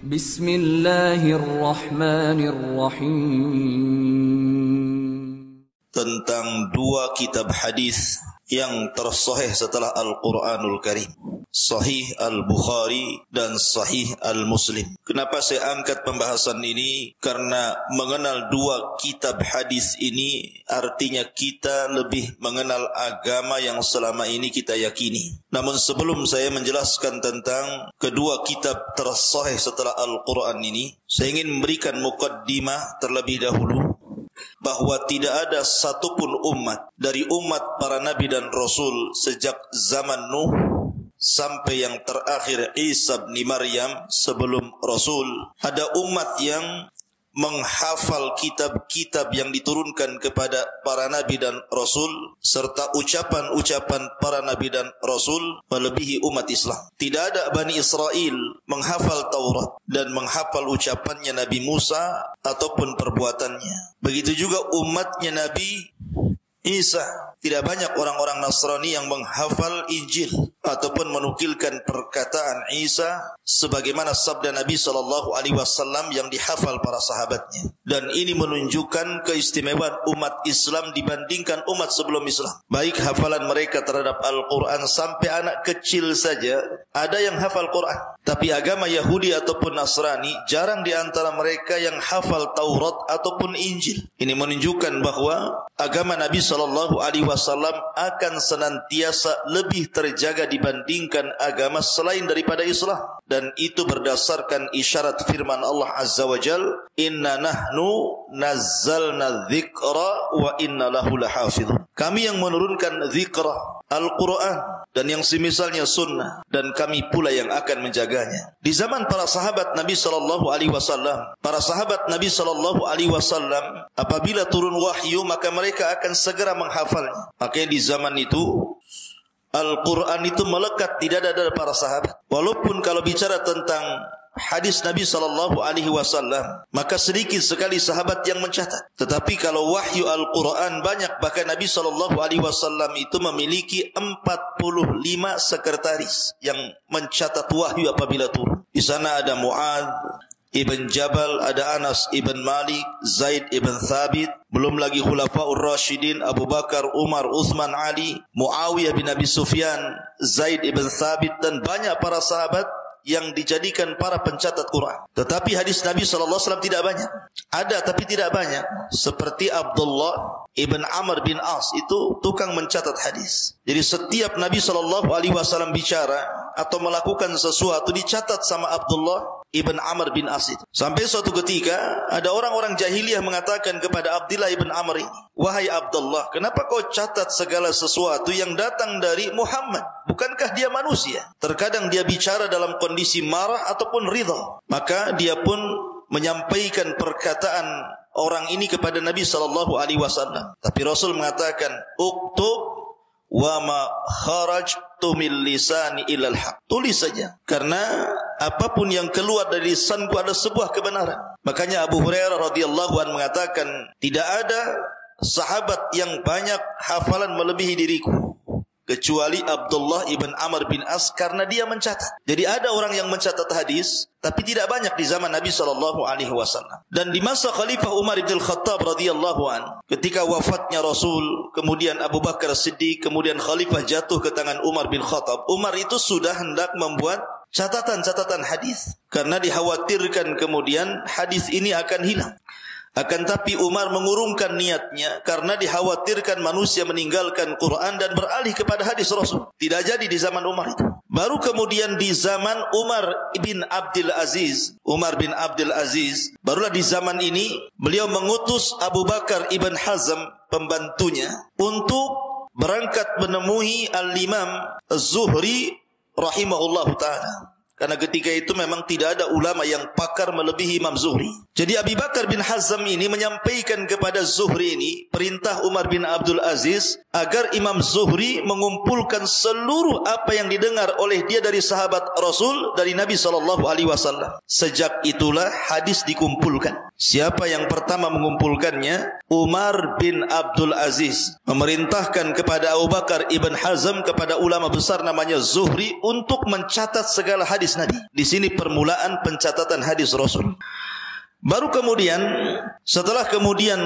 Bismillahirrahmanirrahim. Tentang dua kitab hadis yang tersahih setelah Al-Quranul Karim, Sahih Al-Bukhari dan Sahih Al-Muslim. Kenapa saya angkat pembahasan ini? Karena mengenal dua kitab hadis ini artinya kita lebih mengenal agama yang selama ini kita yakini. Namun sebelum saya menjelaskan tentang kedua kitab tersahih setelah Al-Quran ini, saya ingin memberikan muqaddimah terlebih dahulu bahwa tidak ada satupun umat dari umat para nabi dan rasul sejak zaman Nuh sampai yang terakhir Isa bin Maryam sebelum rasul, ada umat yang menghafal kitab-kitab yang diturunkan kepada para nabi dan rasul serta ucapan-ucapan para nabi dan rasul melebihi umat Islam. Tidak ada Bani Israel menghafal Taurat dan menghafal ucapannya Nabi Musa ataupun perbuatannya. Begitu juga umatnya Nabi Isa. Tidak banyak orang-orang Nasrani yang menghafal Injil ataupun menukilkan perkataan Isa sebagaimana sabda Nabi SAW yang dihafal para sahabatnya. Dan ini menunjukkan keistimewaan umat Islam dibandingkan umat sebelum Islam. Baik hafalan mereka terhadap Al-Quran, sampai anak kecil saja ada yang hafal Quran. Tapi agama Yahudi ataupun Nasrani jarang di antara mereka yang hafal Taurat ataupun Injil. Ini menunjukkan bahwa agama Nabi SAW akan senantiasa lebih terjaga dibandingkan agama selain daripada Islam. Dan itu berdasarkan isyarat firman Allah Azza wa Jal, Inna nahnu nazzalna dzikra wa inna lahu lahafidhun. Kami yang menurunkan dzikra, Al-Quran, dan yang semisalnya sunnah, dan kami pula yang akan menjaganya. Di zaman para sahabat Nabi SAW, para sahabat Nabi SAW apabila turun wahyu maka mereka akan segera menghafalnya. Makanya di zaman itu Al-Quran itu melekat di dada para sahabat. Walaupun kalau bicara tentang hadis Nabi SAW, maka sedikit sekali sahabat yang mencatat. Tetapi kalau wahyu Al-Quran banyak, bahkan Nabi SAW itu memiliki 45 sekretaris yang mencatat wahyu apabila turun. Di sana ada Mu'adz Ibn Jabal, ada Anas Ibn Malik, Zaid Ibn Thabit, belum lagi Khulafaur Rashidin, Abu Bakar, Umar, Uthman, Ali, Muawiyah bin Abi Sufyan, Zaid Ibn Thabit, dan banyak para sahabat yang dijadikan para pencatat Quran. Tetapi hadis Nabi SAW tidak banyak. Ada tapi tidak banyak. Seperti Abdullah Ibn Amr bin As, itu tukang mencatat hadis. Jadi setiap Nabi SAW bicara atau melakukan sesuatu dicatat sama Abdullah Ibn Amr bin As itu. Sampai suatu ketika ada orang-orang jahiliyah mengatakan kepada Abdullah Ibn Amr ini, wahai Abdullah, kenapa kau catat segala sesuatu yang datang dari Muhammad? Bukankah dia manusia? Terkadang dia bicara dalam kondisi marah ataupun ridha. Maka dia pun menyampaikan perkataan orang ini kepada Nabi SAW. Tapi Rasul mengatakan, uktub wa ma kharajtu min lisani ilal haq. Tulis saja, karena apapun yang keluar dari lisanku adalah sebuah kebenaran. Makanya Abu Hurairah radhiyallahu anhu mengatakan, tidak ada sahabat yang banyak hafalan melebihi diriku kecuali Abdullah Ibn Amr bin As, karena dia mencatat. Jadi ada orang yang mencatat hadis, tapi tidak banyak di zaman Nabi SAW. Dan di masa Khalifah Umar bin Khattab radhiyallahu an, ketika wafatnya Rasul, kemudian Abu Bakar Siddiq, kemudian Khalifah jatuh ke tangan Umar bin Khattab. Umar itu sudah hendak membuat catatan-catatan hadis, karena dikhawatirkan kemudian hadis ini akan hilang. Akan tapi Umar mengurungkan niatnya karena dikhawatirkan manusia meninggalkan Quran dan beralih kepada hadis Rasul. Tidak jadi di zaman Umar itu. Baru kemudian di zaman Umar bin Abdul Aziz, barulah di zaman ini beliau mengutus Abu Bakar Ibn Hazm, pembantunya, untuk berangkat menemui Al-Imam Az-Zuhri rahimahullahu ta'ala. Karena ketika itu memang tidak ada ulama yang pakar melebihi Imam Zuhri. Jadi Abu Bakar bin Hazm ini menyampaikan kepada Zuhri ini perintah Umar bin Abdul Aziz agar Imam Zuhri mengumpulkan seluruh apa yang didengar oleh dia dari sahabat Rasul, dari Nabi SAW. Sejak itulah hadis dikumpulkan. Siapa yang pertama mengumpulkannya? Umar bin Abdul Aziz memerintahkan kepada Abu Bakar Ibn Hazm, kepada ulama besar namanya Zuhri, untuk mencatat segala hadis Nabi. Di sini permulaan pencatatan hadis Rasul. Baru kemudian, setelah kemudian,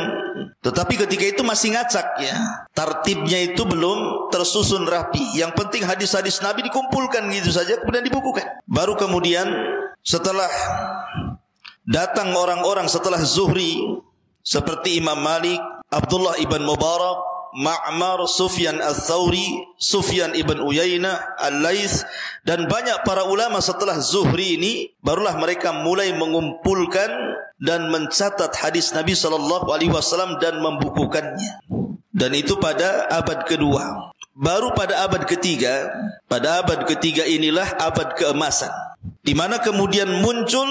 tetapi ketika itu masih ngacak ya, tartibnya itu belum tersusun rapi. Yang penting hadis-hadis Nabi dikumpulkan gitu saja, kemudian dibukukan. Baru kemudian setelah datang orang-orang setelah Zuhri seperti Imam Malik, Abdullah ibn Mubarak, Ma'mar, Sufyan al-Thawri, Sufyan ibn Uyainah, Al-Laits, dan banyak para ulama setelah Zuhri ini, barulah mereka mulai mengumpulkan dan mencatat hadis Nabi SAW dan membukukannya. Dan itu pada abad kedua. Baru pada abad ketiga, inilah abad keemasan, di mana kemudian muncul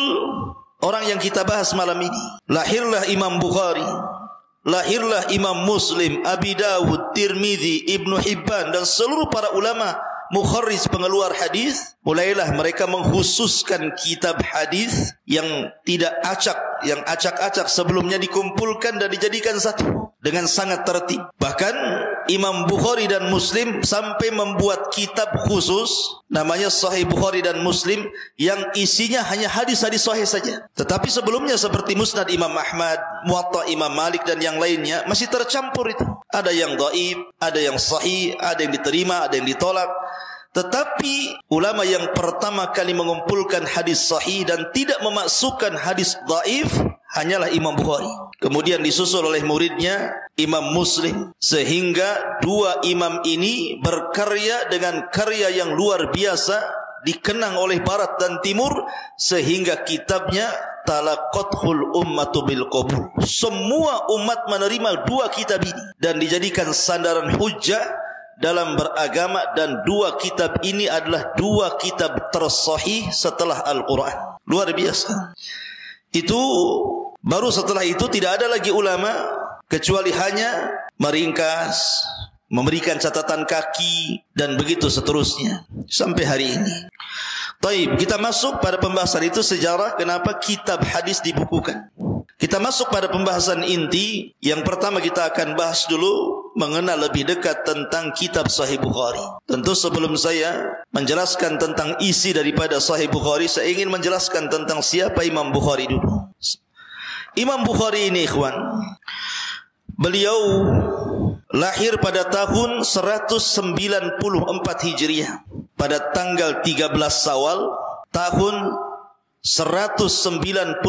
orang yang kita bahas malam ini. Lahirlah Imam Bukhari, lahirlah Imam Muslim, Abi Dawud, Tirmidzi, Ibnu Hibban, dan seluruh para ulama mukharris, pengeluar hadis. Mulailah mereka mengkhususkan kitab hadis yang tidak acak, yang acak-acak sebelumnya dikumpulkan dan dijadikan satu dengan sangat tertib. Bahkan Imam Bukhari dan Muslim sampai membuat kitab khusus namanya Sahih Bukhari dan Muslim, yang isinya hanya hadis-hadis sahih saja. Tetapi sebelumnya seperti Musnad Imam Ahmad, Muwatta Imam Malik, dan yang lainnya masih tercampur itu. Ada yang dhaif, ada yang sahih, ada yang diterima, ada yang ditolak. Tetapi ulama yang pertama kali mengumpulkan hadis sahih dan tidak memasukkan hadis dhaif hanyalah Imam Bukhari. Kemudian disusul oleh muridnya Imam Muslim, sehingga dua imam ini berkarya dengan karya yang luar biasa, dikenang oleh barat dan timur, sehingga kitabnya talaqathul ummatu bil qabul. Semua umat menerima dua kitab ini dan dijadikan sandaran hujjah dalam beragama, dan dua kitab ini adalah dua kitab tersahih setelah Al-Quran. Luar biasa. Itu baru setelah itu tidak ada lagi ulama kecuali hanya meringkas, memberikan catatan kaki, dan begitu seterusnya sampai hari ini. Taib, kita masuk pada pembahasan itu, sejarah kenapa kitab hadis dibukukan. Kita masuk pada pembahasan inti. Yang pertama kita akan bahas dulu mengenal lebih dekat tentang kitab Sahih Bukhari. Tentu sebelum saya menjelaskan tentang isi daripada Sahih Bukhari, saya ingin menjelaskan tentang siapa Imam Bukhari dulu. Imam Bukhari ini, ikhwan, beliau lahir pada tahun 194 Hijriah, pada tanggal 13 Syawal tahun 194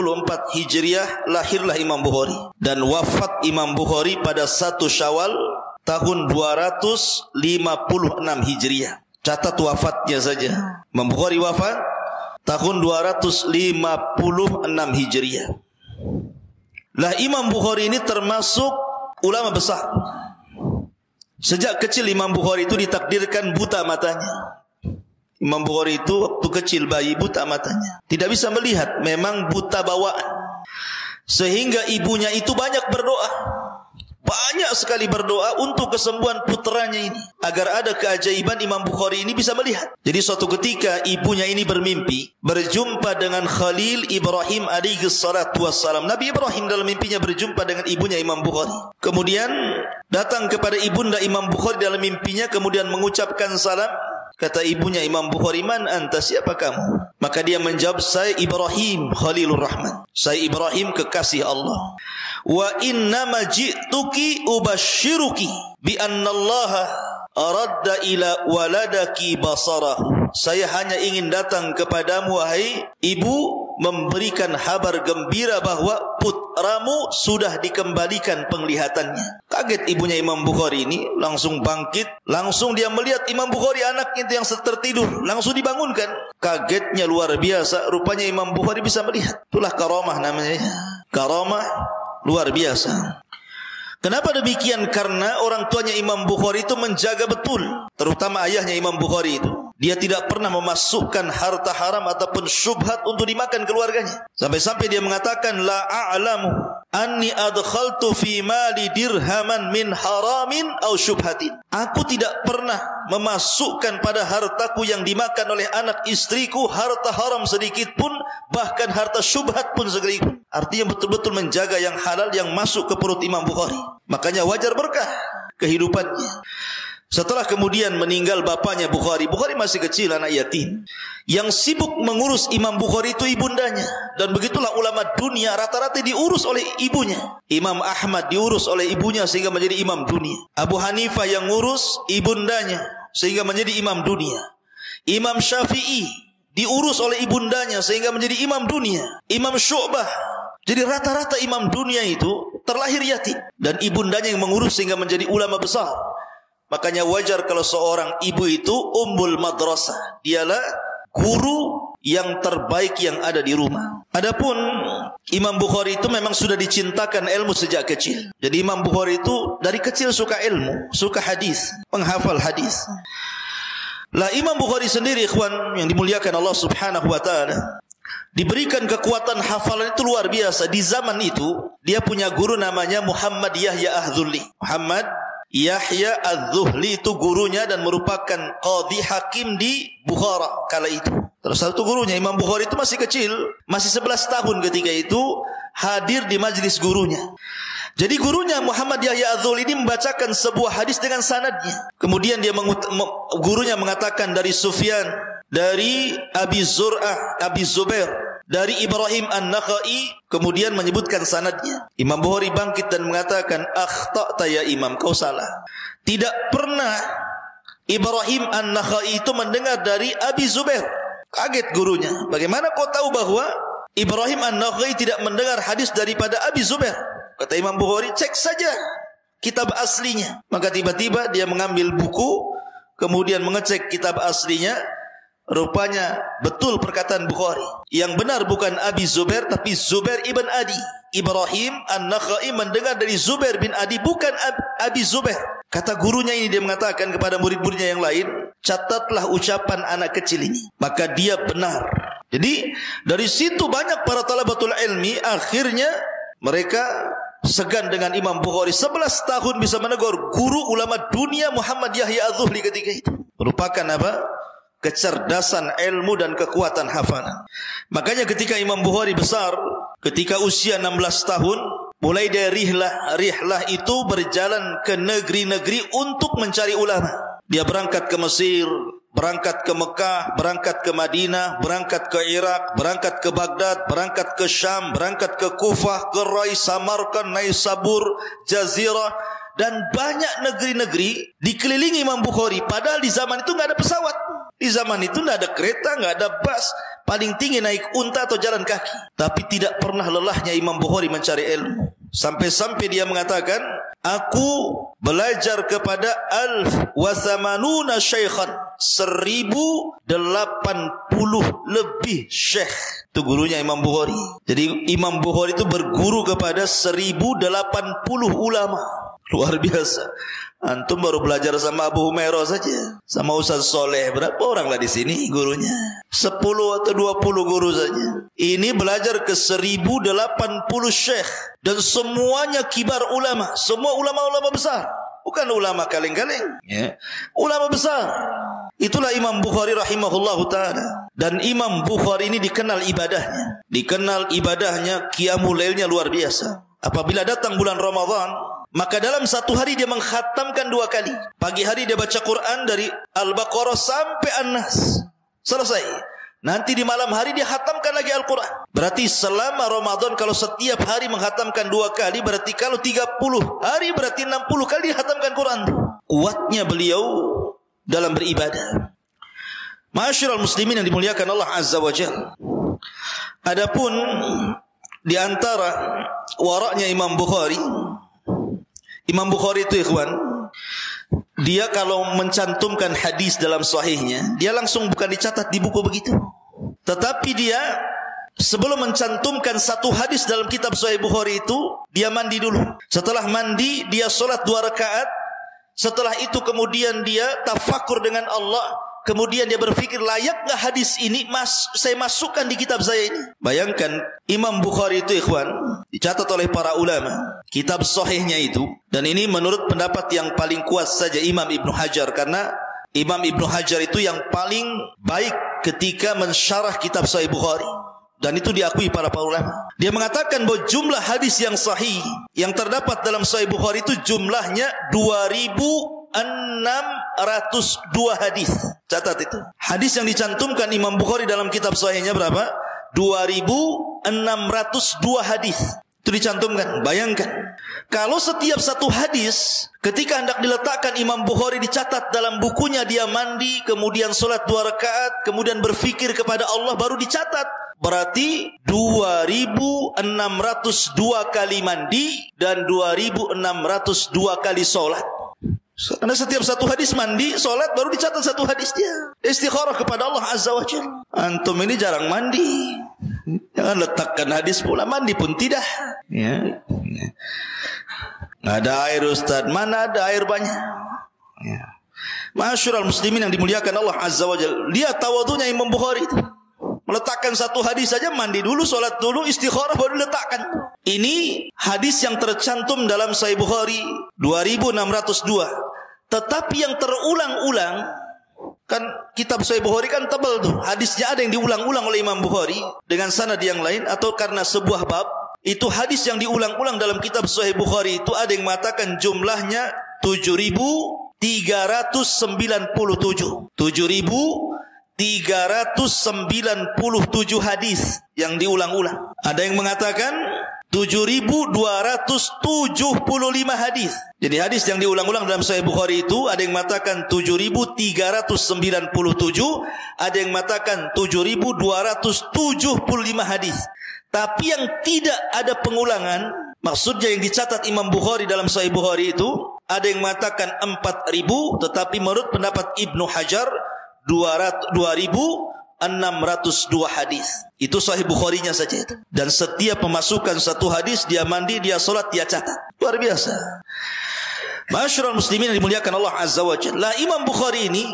Hijriah lahirlah Imam Bukhari, dan wafat Imam Bukhari pada 1 Syawal tahun 256 Hijriah. Catat wafatnya saja. Imam Bukhari wafat tahun 256 Hijriah. Lah, Imam Bukhari ini termasuk ulama besar. Sejak kecil Imam Bukhari itu ditakdirkan buta matanya. Imam Bukhari itu waktu kecil bayi buta matanya, tidak bisa melihat, memang buta bawaan. Sehingga ibunya itu banyak berdoa, banyak sekali berdoa untuk kesembuhan putranya ini, agar ada keajaiban Imam Bukhari ini bisa melihat. Jadi suatu ketika ibunya ini bermimpi berjumpa dengan Khalil Ibrahim alaihi salatu wassalam. Nabi Ibrahim dalam mimpinya berjumpa dengan ibunya Imam Bukhari. Kemudian datang kepada ibunda Imam Bukhari dalam mimpinya, kemudian mengucapkan salam. Kata ibunya Imam Bukhari, "Man anta, siapa kamu?" Maka dia menjawab, "Saya Ibrahim Khalilur Rahman. Saya Ibrahim kekasih Allah. Wa inna ma ji'tuki ubashiruki bi anna Allah aradda ila waladaki basarahu." Saya hanya ingin datang kepadamu, wahai ibu, memberikan kabar gembira bahwa putramu sudah dikembalikan penglihatannya. Kaget ibunya Imam Bukhari ini, langsung bangkit, langsung dia melihat Imam Bukhari anaknya itu yang tertidur, langsung dibangunkan. Kagetnya luar biasa, rupanya Imam Bukhari bisa melihat. Itulah karamah namanya. Karamah luar biasa. Kenapa demikian? Karena orang tuanya Imam Bukhari itu menjaga betul, terutama ayahnya Imam Bukhari itu. Dia tidak pernah memasukkan harta haram ataupun syubhat untuk dimakan keluarganya. Sampai-sampai dia mengatakan, "La a'lamu anni adkhaltu fi mali dirhaman min haramin aw syubhatin. Aku tidak pernah memasukkan pada hartaku yang dimakan oleh anak istriku harta haram sedikit pun, bahkan harta syubhat pun sedikit pun. Artinya betul-betul menjaga yang halal yang masuk ke perut Imam Bukhari. Makanya wajar berkah kehidupannya. Setelah kemudian meninggal bapaknya Bukhari masih kecil, anak yatim. Yang sibuk mengurus Imam Bukhari itu ibundanya. Dan begitulah ulama dunia rata-rata diurus oleh ibunya. Imam Ahmad diurus oleh ibunya sehingga menjadi imam dunia. Abu Hanifah yang ngurus ibundanya sehingga menjadi imam dunia. Imam Syafi'i diurus oleh ibundanya sehingga menjadi imam dunia. Imam Syu'bah. Jadi rata-rata imam dunia itu terlahir yatim. Dan ibundanya yang mengurus sehingga menjadi ulama besar. Makanya wajar kalau seorang ibu itu ummul madrasah. Dialah guru yang terbaik yang ada di rumah. Adapun Imam Bukhari itu memang sudah dicintakan ilmu sejak kecil. Jadi Imam Bukhari itu dari kecil suka ilmu, suka hadis, penghafal hadis. Lah Imam Bukhari sendiri ikhwan yang dimuliakan Allah Subhanahu wa taala, diberikan kekuatan hafalan itu luar biasa. Di zaman itu dia punya guru namanya Muhammad Yahya Az-Zuhli. Muhammad Yahya Az-Zuhli itu gurunya dan merupakan qadhi hakim di Bukhara kala itu. Terus satu gurunya Imam Bukhari itu masih kecil, masih 11 tahun ketika itu hadir di majlis gurunya. Jadi gurunya Muhammad Yahya Az-Zuhli ini membacakan sebuah hadis dengan sanadnya. Kemudian dia gurunya mengatakan dari Sufyan, dari Abi Zur'ah, Abi Zubair, dari Ibrahim An-Nakhai, kemudian menyebutkan sanadnya. Imam Bukhari bangkit dan mengatakan, akhta'ta ya Imam, kau salah. Tidak pernah Ibrahim An-Nakhai itu mendengar dari Abi Zubair. Kaget gurunya. Bagaimana kau tahu bahwa Ibrahim An-Nakhai tidak mendengar hadis daripada Abi Zubair? Kata Imam Bukhari, cek saja kitab aslinya. Maka tiba-tiba dia mengambil buku, kemudian mengecek kitab aslinya. Rupanya betul perkataan Bukhari. Yang benar bukan Abi Zubair, tapi Zubair ibn Adi. Ibrahim An-Nakhai mendengar dari Zubair bin Adi, bukan Abi Zubair. Kata gurunya ini, dia mengatakan kepada murid-muridnya yang lain, catatlah ucapan anak kecil ini. Maka dia benar. Jadi dari situ banyak para talabatul ilmi akhirnya mereka segan dengan Imam Bukhari. 11 tahun bisa menegur guru ulama dunia Muhammad Yahya Az-Zuhli ketika itu. Merupakan apa? Kecerdasan ilmu dan kekuatan hafalan. Makanya ketika Imam Bukhari besar, ketika usia 16 tahun, mulai dari rihlah itu berjalan ke negeri-negeri untuk mencari ulama. Dia berangkat ke Mesir, berangkat ke Mekah, berangkat ke Madinah, berangkat ke Irak, berangkat ke Baghdad, berangkat ke Syam, berangkat ke Kufah, ke Rai, Samarkand, Naisabur, Jazirah, dan banyak negeri-negeri dikelilingi Imam Bukhari. Padahal di zaman itu nggak ada pesawat. Di zaman itu tidak ada kereta, nggak ada bus, paling tinggi naik unta atau jalan kaki. Tapi tidak pernah lelahnya Imam Bukhari mencari ilmu. Sampai-sampai dia mengatakan, aku belajar kepada 1,080 syaikhan, 1080 lebih syekh. Itu gurunya Imam Bukhari. Jadi Imam Bukhari itu berguru kepada 1080 ulama. Luar biasa. Antum baru belajar sama Abu Humairah saja, sama Ustaz Soleh. Berapa orang lah di sini gurunya? 10 atau 20 guru saja. Ini belajar ke 1080 syekh. Dan semuanya kibar ulama. Semua ulama-ulama besar. Bukan ulama kaleng-kaleng, ya. Ulama besar. Itulah Imam Bukhari rahimahullahu ta'ala. Dan Imam Bukhari ini dikenal ibadahnya. Dikenal ibadahnya, qiyamul lailnya luar biasa. Apabila datang bulan Ramadan, maka dalam satu hari dia mengkhatamkan 2 kali. Pagi hari dia baca Quran dari Al-Baqarah sampai An-Nas. Selesai. Nanti di malam hari dia khatamkan lagi Al-Quran. Berarti selama Ramadan kalau setiap hari mengkhatamkan 2 kali, berarti kalau 30 hari berarti 60 kali dia khatamkan Quran. Kuatnya beliau dalam beribadah. Ma'asyiral muslimin yang dimuliakan Allah Azza wa Jalla. Adapun di antara waraknya Imam Bukhari, Imam Bukhari itu ikhwan, dia kalau mencantumkan hadis dalam sahihnya, dia langsung bukan dicatat di buku begitu. Tetapi dia sebelum mencantumkan satu hadis dalam kitab Sahih Bukhari itu, dia mandi dulu. Setelah mandi, dia solat 2 rakaat. Setelah itu kemudian dia tafakur dengan Allah. kemudian dia berpikir, layak nggak hadis ini saya masukkan di kitab saya ini? Bayangkan, Imam Bukhari itu ikhwan, dicatat oleh para ulama, kitab sahihnya itu, dan ini menurut pendapat yang paling kuat saja Imam Ibnu Hajar, karena Imam Ibnu Hajar itu yang paling baik ketika mensyarah kitab Sahih Bukhari. Dan itu diakui para ulama. Dia mengatakan bahwa jumlah hadis yang sahih yang terdapat dalam Sahih Bukhari itu jumlahnya 2.602 hadis. Catat itu. Hadis yang dicantumkan Imam Bukhari dalam kitab sahihnya berapa? 2.602 hadis. Itu dicantumkan. Bayangkan, kalau setiap satu hadis ketika hendak diletakkan Imam Bukhari dicatat dalam bukunya, dia mandi, kemudian sholat 2 rakaat, kemudian berfikir kepada Allah, baru dicatat. Berarti 2.602 kali mandi dan 2.602 kali sholat. Karena setiap satu hadis mandi, sholat, baru dicatat satu hadis dia. Istikharah kepada Allah Azza wa Jalla. Antum ini jarang mandi. Jangan letakkan hadis pula, mandi pun tidak. Ya. Nggak ada air Ustaz. Mana ada air banyak. Ya. Ma'asyiral muslimin yang dimuliakan Allah Azza wa Jalla. Lihat tawadhunya Imam Bukhari itu. Meletakkan satu hadis saja, mandi dulu, sholat dulu, istikharah, baru diletakkan. Ini hadis yang tercantum dalam Sahih Bukhari 2.602. Tetapi yang terulang-ulang, kan kitab Sahih Bukhari kan tebal tuh, hadisnya ada yang diulang-ulang oleh Imam Bukhari dengan sanad yang lain, atau karena sebuah bab, itu hadis yang diulang-ulang dalam kitab Sahih Bukhari itu ada yang mengatakan jumlahnya 7.397. 7.397 hadis yang diulang-ulang. Ada yang mengatakan 7.275 hadis. Jadi hadis yang diulang-ulang dalam Sahih Bukhari itu ada yang mengatakan 7.397, ada yang mengatakan 7.275 hadis. Tapi yang tidak ada pengulangan, maksudnya yang dicatat Imam Bukhari dalam Sahih Bukhari itu, ada yang mengatakan 4.000, tetapi menurut pendapat Ibnu Hajar 2.602 hadis. Itu Sahih Bukharinya saja itu. Dan setiap memasukkan satu hadis, dia mandi, dia solat, dia catat. Luar biasa. Ma'asyiral muslimin yang dimuliakan Allah Azza wa Jalla. Imam Bukhari ini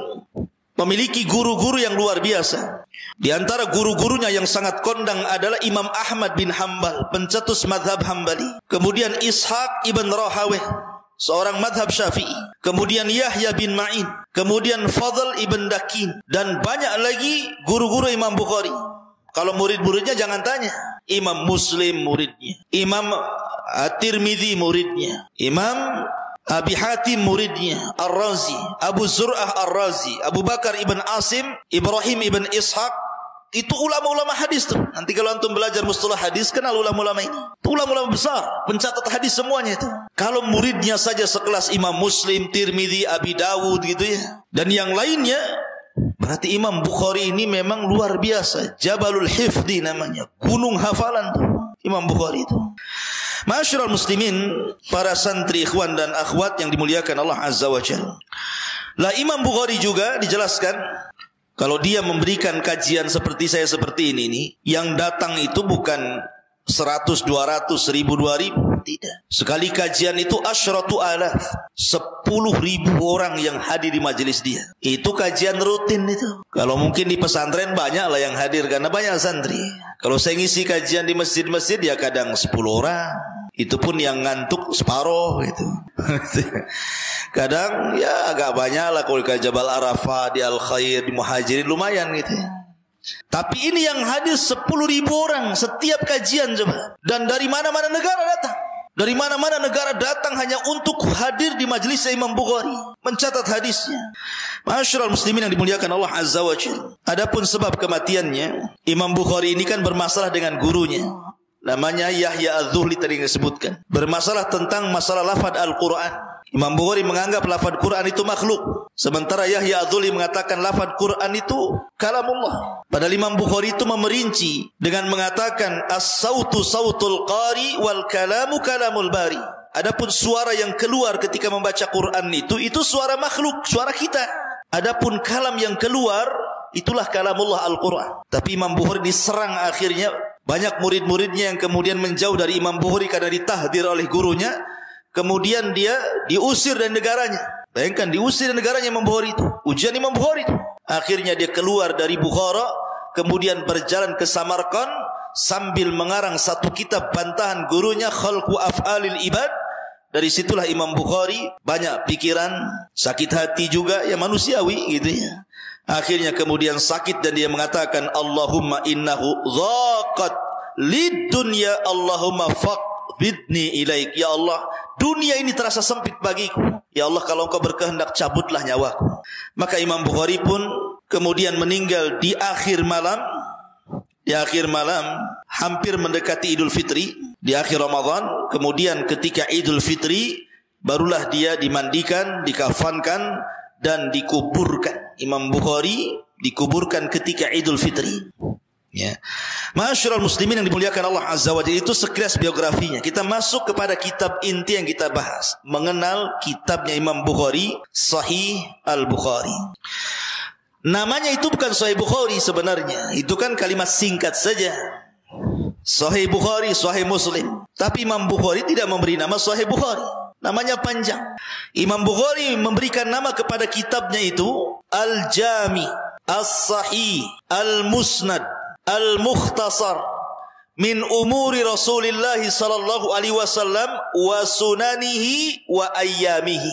memiliki guru-guru yang luar biasa. Di antara guru-gurunya yang sangat kondang adalah Imam Ahmad bin Hanbal, pencetus mazhab Hambali. Kemudian Ishaq ibn Rahawih, seorang madhab Syafi'i. Kemudian Yahya bin Ma'in. Kemudian Fadl ibn Dakin. Dan banyak lagi guru-guru Imam Bukhari. Kalau murid-muridnya jangan tanya. Imam Muslim muridnya. Imam At-Tirmidzi muridnya. Imam Abi Hatim muridnya. Ar-Razi. Abu Zur'ah Ar-Razi. Abu Bakar ibn Asim. Ibrahim ibn Ishaq. Itu ulama-ulama hadis tuh. Nanti kalau antum belajar mustalah hadis, kenal ulama-ulama ini. Itu ulama-ulama besar, pencatat hadis semuanya itu. Kalau muridnya saja sekelas Imam Muslim, Tirmidzi, Abi Dawud gitu ya, dan yang lainnya, berarti Imam Bukhari ini memang luar biasa. Jabalul Hifdi namanya, gunung hafalan tuh Imam Bukhari itu. Ma'asyiral muslimin, para santri, ikhwan dan akhwat yang dimuliakan Allah Azza wa Jalla. Lah Imam Bukhari juga dijelaskan, kalau dia memberikan kajian seperti saya seperti ini, yang datang itu bukan 100, 200, 1000, 2000. Tidak. Sekali kajian itu asyratu alaf. 10.000 orang yang hadir di majelis dia. Itu kajian rutin itu. Kalau mungkin di pesantren banyak lah yang hadir karena banyak santri. Kalau saya ngisi kajian di masjid-masjid ya kadang 10 orang. Itu pun yang ngantuk separuh gitu. Kadang ya agak banyak lah kalau ke Jabal Arafah, di Al-Khair, di Muhajirin lumayan gitu. Tapi ini yang hadir 10.000 orang setiap kajian coba. Dan dari mana-mana negara datang. Dari mana-mana negara datang hanya untuk hadir di majelis Imam Bukhari, mencatat hadisnya. Ma'asyiral muslimin yang dimuliakan Allah Azza wa Jalla. Adapun sebab kematiannya, Imam Bukhari ini kan bermasalah dengan gurunya. Namanya Yahya Az-Zuhli tadi yang disebutkan. Bermasalah tentang masalah lafaz Al-Quran. Imam Bukhari menganggap lafaz Quran itu makhluk. Sementara Yahya Az-Zuhli mengatakan lafaz Quran itu kalamullah. Padahal Imam Bukhari itu memerinci dengan mengatakan as-sautu sautul qari wal kalamu kalamul bari. Adapun suara yang keluar ketika membaca Quran itu suara makhluk, suara kita. Adapun kalam yang keluar itulah kalamullah Al-Quran. Tapi Imam Bukhari diserang akhirnya. Banyak murid-muridnya yang kemudian menjauh dari Imam Bukhari karena ditahdir oleh gurunya. Kemudian dia diusir dari negaranya. Bayangkan diusir dari negaranya Imam Bukhari itu. Ujian Imam Bukhari itu. Akhirnya dia keluar dari Bukhara, kemudian berjalan ke Samarkand sambil mengarang satu kitab bantahan gurunya, Khalqu Af'alil Ibad. Dari situlah Imam Bukhari banyak pikiran, sakit hati juga, ya manusiawi gitu ya. Akhirnya kemudian sakit dan dia mengatakan, Allahumma innahu dhaqat lid dunya Allahumma faqbidni ilaik. Ya Allah, dunia ini terasa sempit bagiku. Ya Allah, kalau Engkau berkehendak cabutlah nyawaku. Maka Imam Bukhari pun kemudian meninggal di akhir malam. Di akhir malam, hampir mendekati Idul Fitri, di akhir Ramadan. Kemudian ketika Idul Fitri, barulah dia dimandikan, dikafankan, dan dikuburkan. Imam Bukhari dikuburkan ketika Idul Fitri. Ya, Ma'asyiral muslimin yang dimuliakan Allah Azza wa Jalla, itu sekilas biografinya. Kita masuk kepada kitab inti yang kita bahas, mengenal kitabnya Imam Bukhari, Sahih Al-Bukhari. Namanya itu bukan Sahih Bukhari sebenarnya, itu kan kalimat singkat saja. Sahih Bukhari, Sahih Muslim. Tapi Imam Bukhari tidak memberi nama Sahih Bukhari, namanya panjang. Imam Bukhari memberikan nama kepada kitabnya itu Al-Jami, As-Sahih, Al-Musnad, Al-Mukhtasar min umuri Rasulillah sallallahu alaihi wasallam wa sunanihi wa ayyamihi.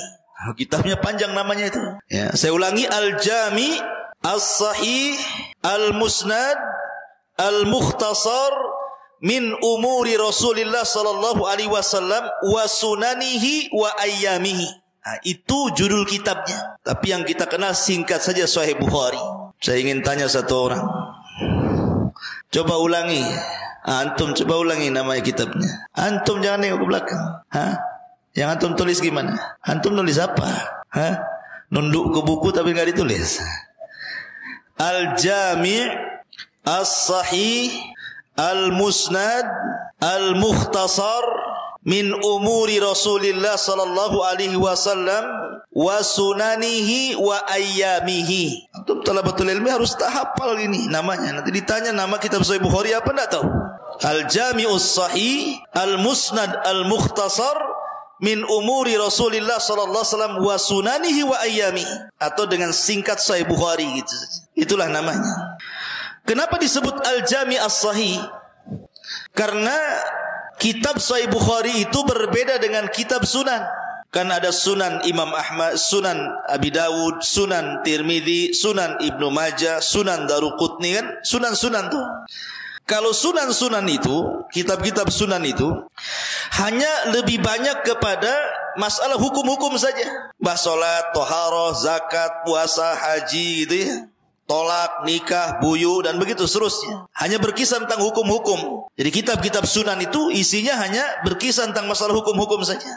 Kitabnya panjang namanya itu. Ya, saya ulangi, Al-Jami, As-Sahih, Al-Musnad, Al-Mukhtasar min umuri Rasulillah sallallahu alaihi wasallam wa sunanihi wa ayyamihi. Nah, itu judul kitabnya. Tapi yang kita kenal singkat saja Sahih Bukhari. Saya ingin tanya satu orang. Coba ulangi. Antum coba ulangi namanya kitabnya. Antum jangan nengok ke belakang. Yang antum tulis gimana? Antum nulis apa? Nunduk ke buku tapi enggak ditulis. Al-Jami', As-Sahih, Al-Musnad, Al-Mukhtasar min umuri Rasulillah sallallahu alaihi wasallam wa sunanihi wa ayyamihi. Antum talabatul ilmi harus hafal ini namanya. Nanti ditanya nama kitab Sahih Bukhari apa enggak tahu. Al-Jami'us Sahih, Al-Musnad, Al-Mukhtasar min umuri Rasulillah sallallahu alaihi wasallam wa sunanihi wa ayyamihi, atau dengan singkat Sahih Bukhari gitu saja. Itulah namanya. Kenapa disebut Al-Jami' As-Sahih? Karena kitab Sahih Bukhari itu berbeda dengan kitab Sunan. Kan ada Sunan Imam Ahmad, Sunan Abi Dawud, Sunan Tirmidzi, Sunan Ibnu Majah, Sunan Daruqutni, kan sunan-sunan tuh. Kalau sunan-sunan itu, kitab-kitab sunan itu hanya lebih banyak kepada masalah hukum-hukum saja. Bahas salat, taharah, zakat, puasa, haji gitu ya. Tolak, nikah, buyu, dan begitu seterusnya. Hanya berkisah tentang hukum-hukum. Jadi kitab-kitab sunan itu isinya hanya berkisah tentang masalah hukum-hukum saja.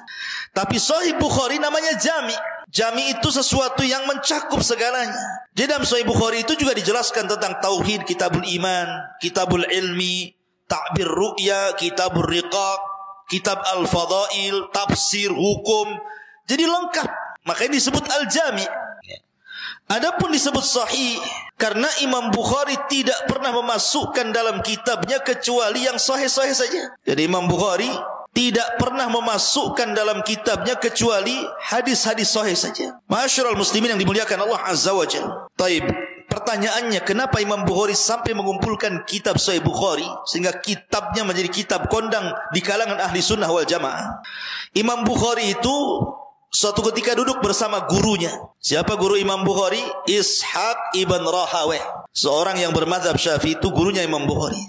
Tapi Sahih Bukhari namanya Jami'. Jami' itu sesuatu yang mencakup segalanya. Jadi dalam Sahih Bukhari itu juga dijelaskan tentang tauhid, kitabul iman, kitabul ilmi, ta'bir ru'ya, kitabul riqaq, kitab al-fadail, tafsir, hukum. Jadi lengkap. Makanya disebut Al-Jami'. Adapun disebut sahih karena Imam Bukhari tidak pernah memasukkan dalam kitabnya kecuali yang sahih-sahih saja. Jadi Imam Bukhari tidak pernah memasukkan dalam kitabnya kecuali hadis-hadis sahih saja. Ma'asyiral muslimin yang dimuliakan Allah Azza wa Jalla. Taib, pertanyaannya, kenapa Imam Bukhari sampai mengumpulkan kitab Sahih Bukhari sehingga kitabnya menjadi kitab kondang di kalangan ahli sunnah wal jamaah? Imam Bukhari itu suatu ketika duduk bersama gurunya. Siapa guru Imam Bukhari? Ishaq ibn Rahaweh, seorang yang bermadzhab Syafi'i, itu gurunya Imam Bukhari.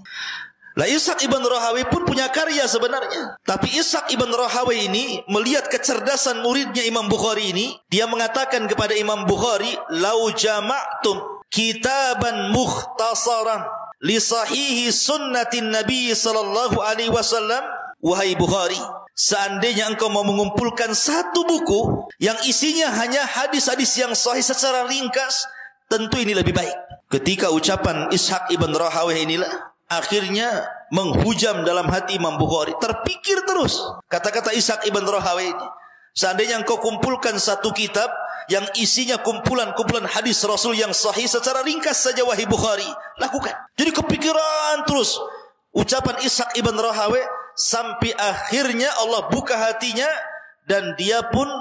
Lah Ishaq ibn Rahaweh pun punya karya sebenarnya. Tapi Ishaq ibn Rahaweh ini melihat kecerdasan muridnya Imam Bukhari ini, dia mengatakan kepada Imam Bukhari, "Lau jama'tum kitaban mukhtasaran li sahihi sunnatin Nabi sallallahu alaihi wasallam." Wahai Bukhari, seandainya engkau mau mengumpulkan satu buku yang isinya hanya hadis-hadis yang sahih secara ringkas, tentu ini lebih baik. Ketika ucapan Ishaq ibn Rahaweh inilah akhirnya menghujam dalam hati Imam Bukhari. Terpikir terus kata-kata Ishaq ibn Rahaweh ini. Seandainya engkau kumpulkan satu kitab yang isinya kumpulan-kumpulan hadis Rasul yang sahih secara ringkas saja, wahai Bukhari, lakukan. Jadi kepikiran terus ucapan Ishaq ibn Rahaweh, sampai akhirnya Allah buka hatinya dan dia pun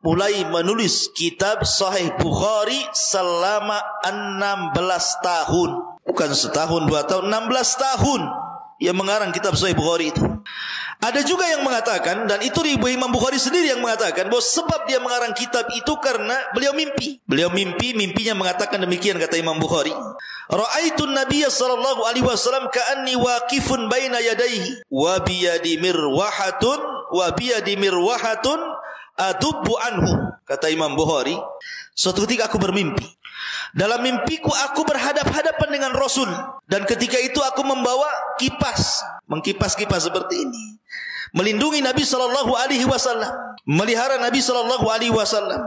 mulai menulis kitab Sahih Bukhari selama 16 tahun. Bukan setahun, 2 tahun, 16 tahun ia mengarang kitab Sahih Bukhari itu. Ada juga yang mengatakan, dan itu Imam Bukhari sendiri yang mengatakan, bahwa sebab dia mengarang kitab itu karena beliau mimpi. Beliau mimpinya mengatakan demikian, kata Imam Bukhari. Ra'aitun Nabiyya sallallahu alaihi wasallam ka'anni waqifun baina yadayhi wa biyadi mirwahatun adubbu anhu. Kata Imam Bukhari, suatu ketika aku bermimpi. Dalam mimpiku aku berhadap-hadapan dengan Rasul, dan ketika itu aku membawa kipas, mengkipas-kipas seperti ini, melindungi Nabi sallallahu alaihi wasallam, melihara Nabi sallallahu alaihi wasallam.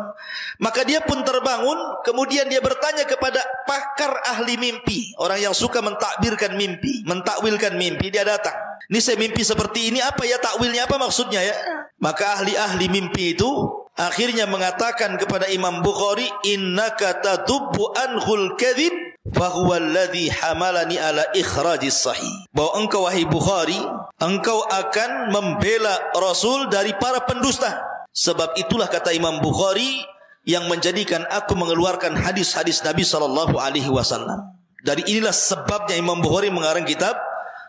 Maka dia pun terbangun, kemudian dia bertanya kepada pakar ahli mimpi, orang yang suka mentakbirkan mimpi, mentakwilkan mimpi. Dia datang, ini saya mimpi seperti ini, apa ya takwilnya, apa maksudnya ya? Maka ahli-ahli mimpi itu akhirnya mengatakan kepada Imam Bukhari, innaka tadubbu anhul kadhib fahuwa alladhi hamalani ala ikhrajis sahih. Bahwa engkau wahai Bukhari, engkau akan membela Rasul dari para pendusta. Sebab itulah, kata Imam Bukhari, yang menjadikan aku mengeluarkan hadis-hadis Nabi sallallahu alaihi wasallam. Dari inilah sebabnya Imam Bukhari mengarang kitab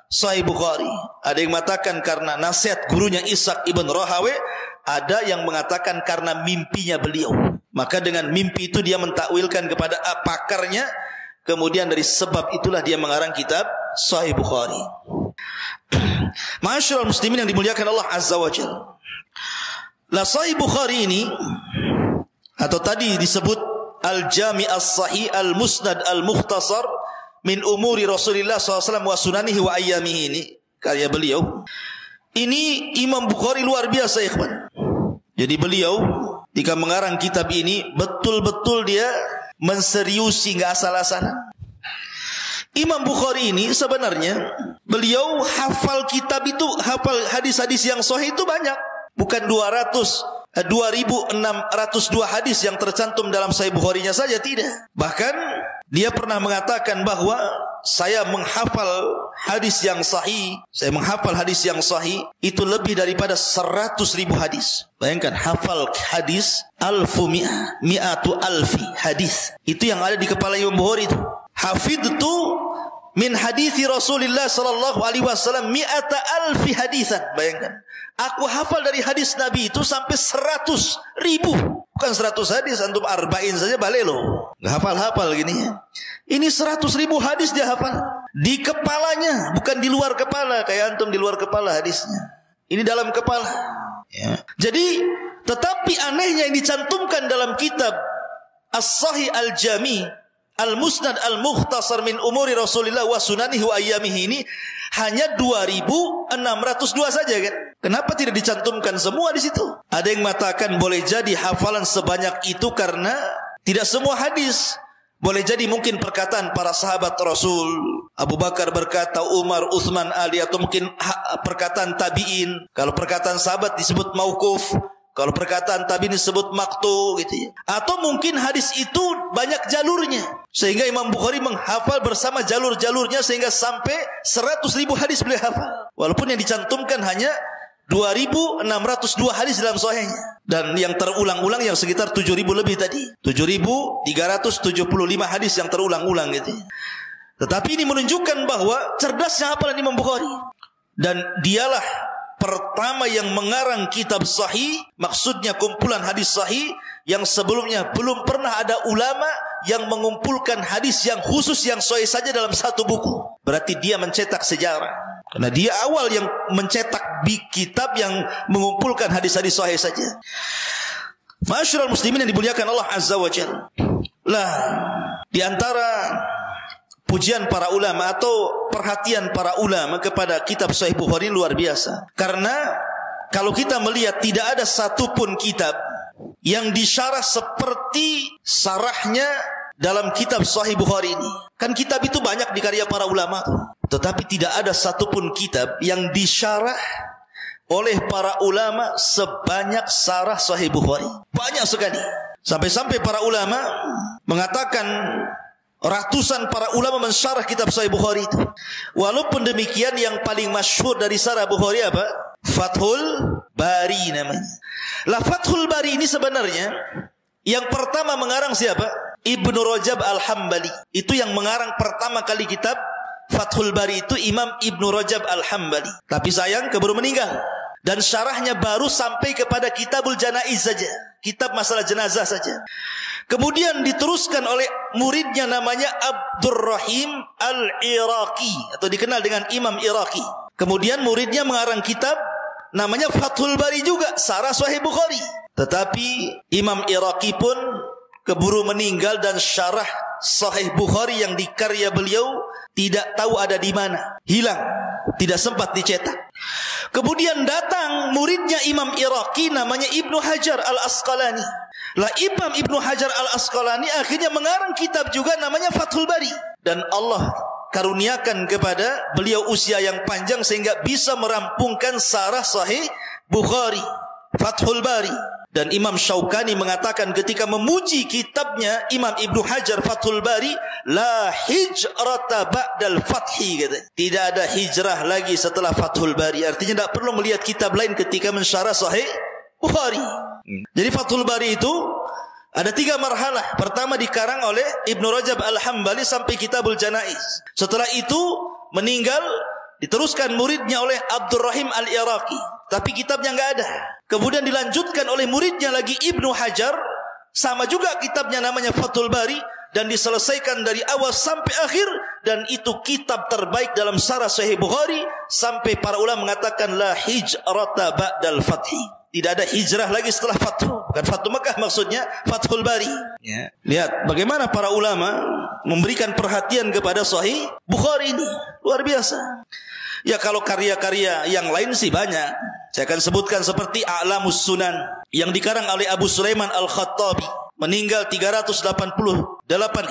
Sahih Bukhari. Ada yang mengatakan karena nasihat gurunya Ishaq ibn Rahawai, ada yang mengatakan karena mimpinya beliau. Maka dengan mimpi itu dia mentakwilkan kepada pakarnya. Kemudian dari sebab itulah dia mengarang kitab Sahih Bukhari. Ma'asyiral muslimin yang dimuliakan Allah Azza wa Jalla. Lah Sahih Bukhari ini, atau tadi disebut Al-Jami' As-Sahih Al-Musnad Al-Mukhtasar min umuri Rasulillah SAW wa sunanihi wa ayyamihi, ini karya beliau. Ini Imam Bukhari luar biasa, ikhwan. Jadi beliau ketika mengarang kitab ini betul-betul dia menseriusi, enggak asal-asalan. Imam Bukhari ini sebenarnya beliau hafal kitab itu, hafal hadis-hadis yang sahih itu banyak. Bukan 2602 hadis yang tercantum dalam Sahih Bukhari-nya saja, tidak. Bahkan dia pernah mengatakan bahwa saya menghafal hadis yang sahih, saya menghafal hadis yang sahih itu lebih daripada 100.000 hadis. Bayangkan, hafal hadis mi'atu alfi hadis. Itu yang ada di kepala Imam Bukhari itu. Hafidtu min hadithi Rasulullah sallallahu alaihi wasallam mi'ata alfi hadisan. Bayangkan, aku hafal dari hadis Nabi itu sampai 100.000. Bukan 100 hadis, antum arba'in saja balik loh. Nggak hafal-hafal gini ya. Ini 100.000 hadis dia hafal. Di kepalanya, bukan di luar kepala. Kayak antum di luar kepala hadisnya. Ini dalam kepala. Ya. Jadi, tetapi anehnya yang dicantumkan dalam kitab As-Sahih Al-Jami' Al-Musnad Al-Mukhtasar min umuri Rasulillah wa sunanihi wa ayyamihi ini hanya 2.602 saja kan? Kenapa tidak dicantumkan semua di situ? Ada yang mengatakan boleh jadi hafalan sebanyak itu karena tidak semua hadis. Boleh jadi mungkin perkataan para sahabat Rasul, Abu Bakar berkata, Umar, Utsman, Ali, atau mungkin perkataan tabi'in. Kalau perkataan sahabat disebut mauquf, kalau perkataan tabi'in disebut maqtu gitu ya. Atau mungkin hadis itu banyak jalurnya, sehingga Imam Bukhari menghafal bersama jalur-jalurnya sehingga sampai 100.000 hadis beliau hafal. Walaupun yang dicantumkan hanya 2.602 hadis dalam sahihnya. Dan yang terulang-ulang yang sekitar 7.000 lebih tadi. 7.375 hadis yang terulang-ulang gitu. Tetapi ini menunjukkan bahwa cerdasnya hafalan Imam Bukhari. Dan dialah pertama yang mengarang kitab sahih, maksudnya kumpulan hadis sahih, yang sebelumnya belum pernah ada ulama yang mengumpulkan hadis yang khusus yang sahih saja dalam satu buku. Berarti dia mencetak sejarah. Karena dia awal yang mencetak kitab yang mengumpulkan hadis-hadis sahih saja. Ma'asyiral muslimin yang dimuliakan Allah Azza wa Jalla. Lah, di antara pujian para ulama atau perhatian para ulama kepada kitab Sahih Bukhari luar biasa. Karena kalau kita melihat tidak ada satupun kitab yang disyarah seperti sarahnya dalam kitab Sahih Bukhari ini. Kan kitab itu banyak dikarya para ulama, tetapi tidak ada satupun kitab yang disyarah oleh para ulama sebanyak sarah Sahih Bukhari. Banyak sekali. Sampai-sampai para ulama mengatakan ratusan para ulama mensyarah kitab Sahih Bukhari itu. Walaupun demikian yang paling masyhur dari sarah Bukhari apa? Fathul Bari namanya. Lah Fathul Bari ini sebenarnya yang pertama mengarang siapa? Ibnu Rajab Al-Hambali. Itu yang mengarang pertama kali kitab Fathul Bari itu Imam Ibnu Rajab Al-Hambali. Tapi sayang keburu meninggal. Dan syarahnya baru sampai kepada Kitabul Janaiz saja. Kitab masalah jenazah saja. Kemudian diteruskan oleh muridnya namanya Abdurrahim Al-Iraqi. Atau dikenal dengan Imam Iraqi. Kemudian muridnya mengarang kitab namanya Fathul Bari juga. Syarah Sahih Bukhari. Tetapi Imam Iraqi pun keburu meninggal dan syarah Sahih Bukhari yang dikarya beliau tidak tahu ada di mana. Hilang. Tidak sempat dicetak. Kemudian datang muridnya Imam Iraqi namanya Ibnu Hajar Al-Asqalani. Lah Imam Ibnu Hajar Al-Asqalani akhirnya mengarang kitab juga namanya Fathul Bari. Dan Allah karuniakan kepada beliau usia yang panjang sehingga bisa merampungkan syarah Sahih Bukhari, Fathul Bari. Dan Imam Syaukani mengatakan ketika memuji kitabnya Imam Ibnu Hajar Fathul Bari, la hijrata ba'dal fathi, katanya. Tidak ada hijrah lagi setelah Fathul Bari. Artinya tidak perlu melihat kitab lain ketika mensyarah Sahih Bukhari. Jadi Fathul Bari itu ada 3 marhalah. Pertama dikarang oleh Ibnu Rajab Al-Hambali sampai Kitabul Janaiz. Setelah itu meninggal, diteruskan muridnya oleh Abdurrahim Al-Iraqi. Tapi kitabnya enggak ada. Kemudian dilanjutkan oleh muridnya lagi Ibnu Hajar. Sama juga kitabnya namanya Fathul Bari. Dan diselesaikan dari awal sampai akhir. Dan itu kitab terbaik dalam syarah Sahih Bukhari. Sampai para ulama mengatakan la hijrata ba'dal fathi. Tidak ada hijrah lagi setelah Fathu. Bukan Fathu Mekah maksudnya, Fathul Bari. Ya. Lihat bagaimana para ulama memberikan perhatian kepada Sahih Bukhari ini. Luar biasa. Ya kalau karya-karya yang lain sih banyak. Saya akan sebutkan seperti A'lamus Sunan yang dikarang oleh Abu Sulaiman Al-Khattabi. Meninggal 388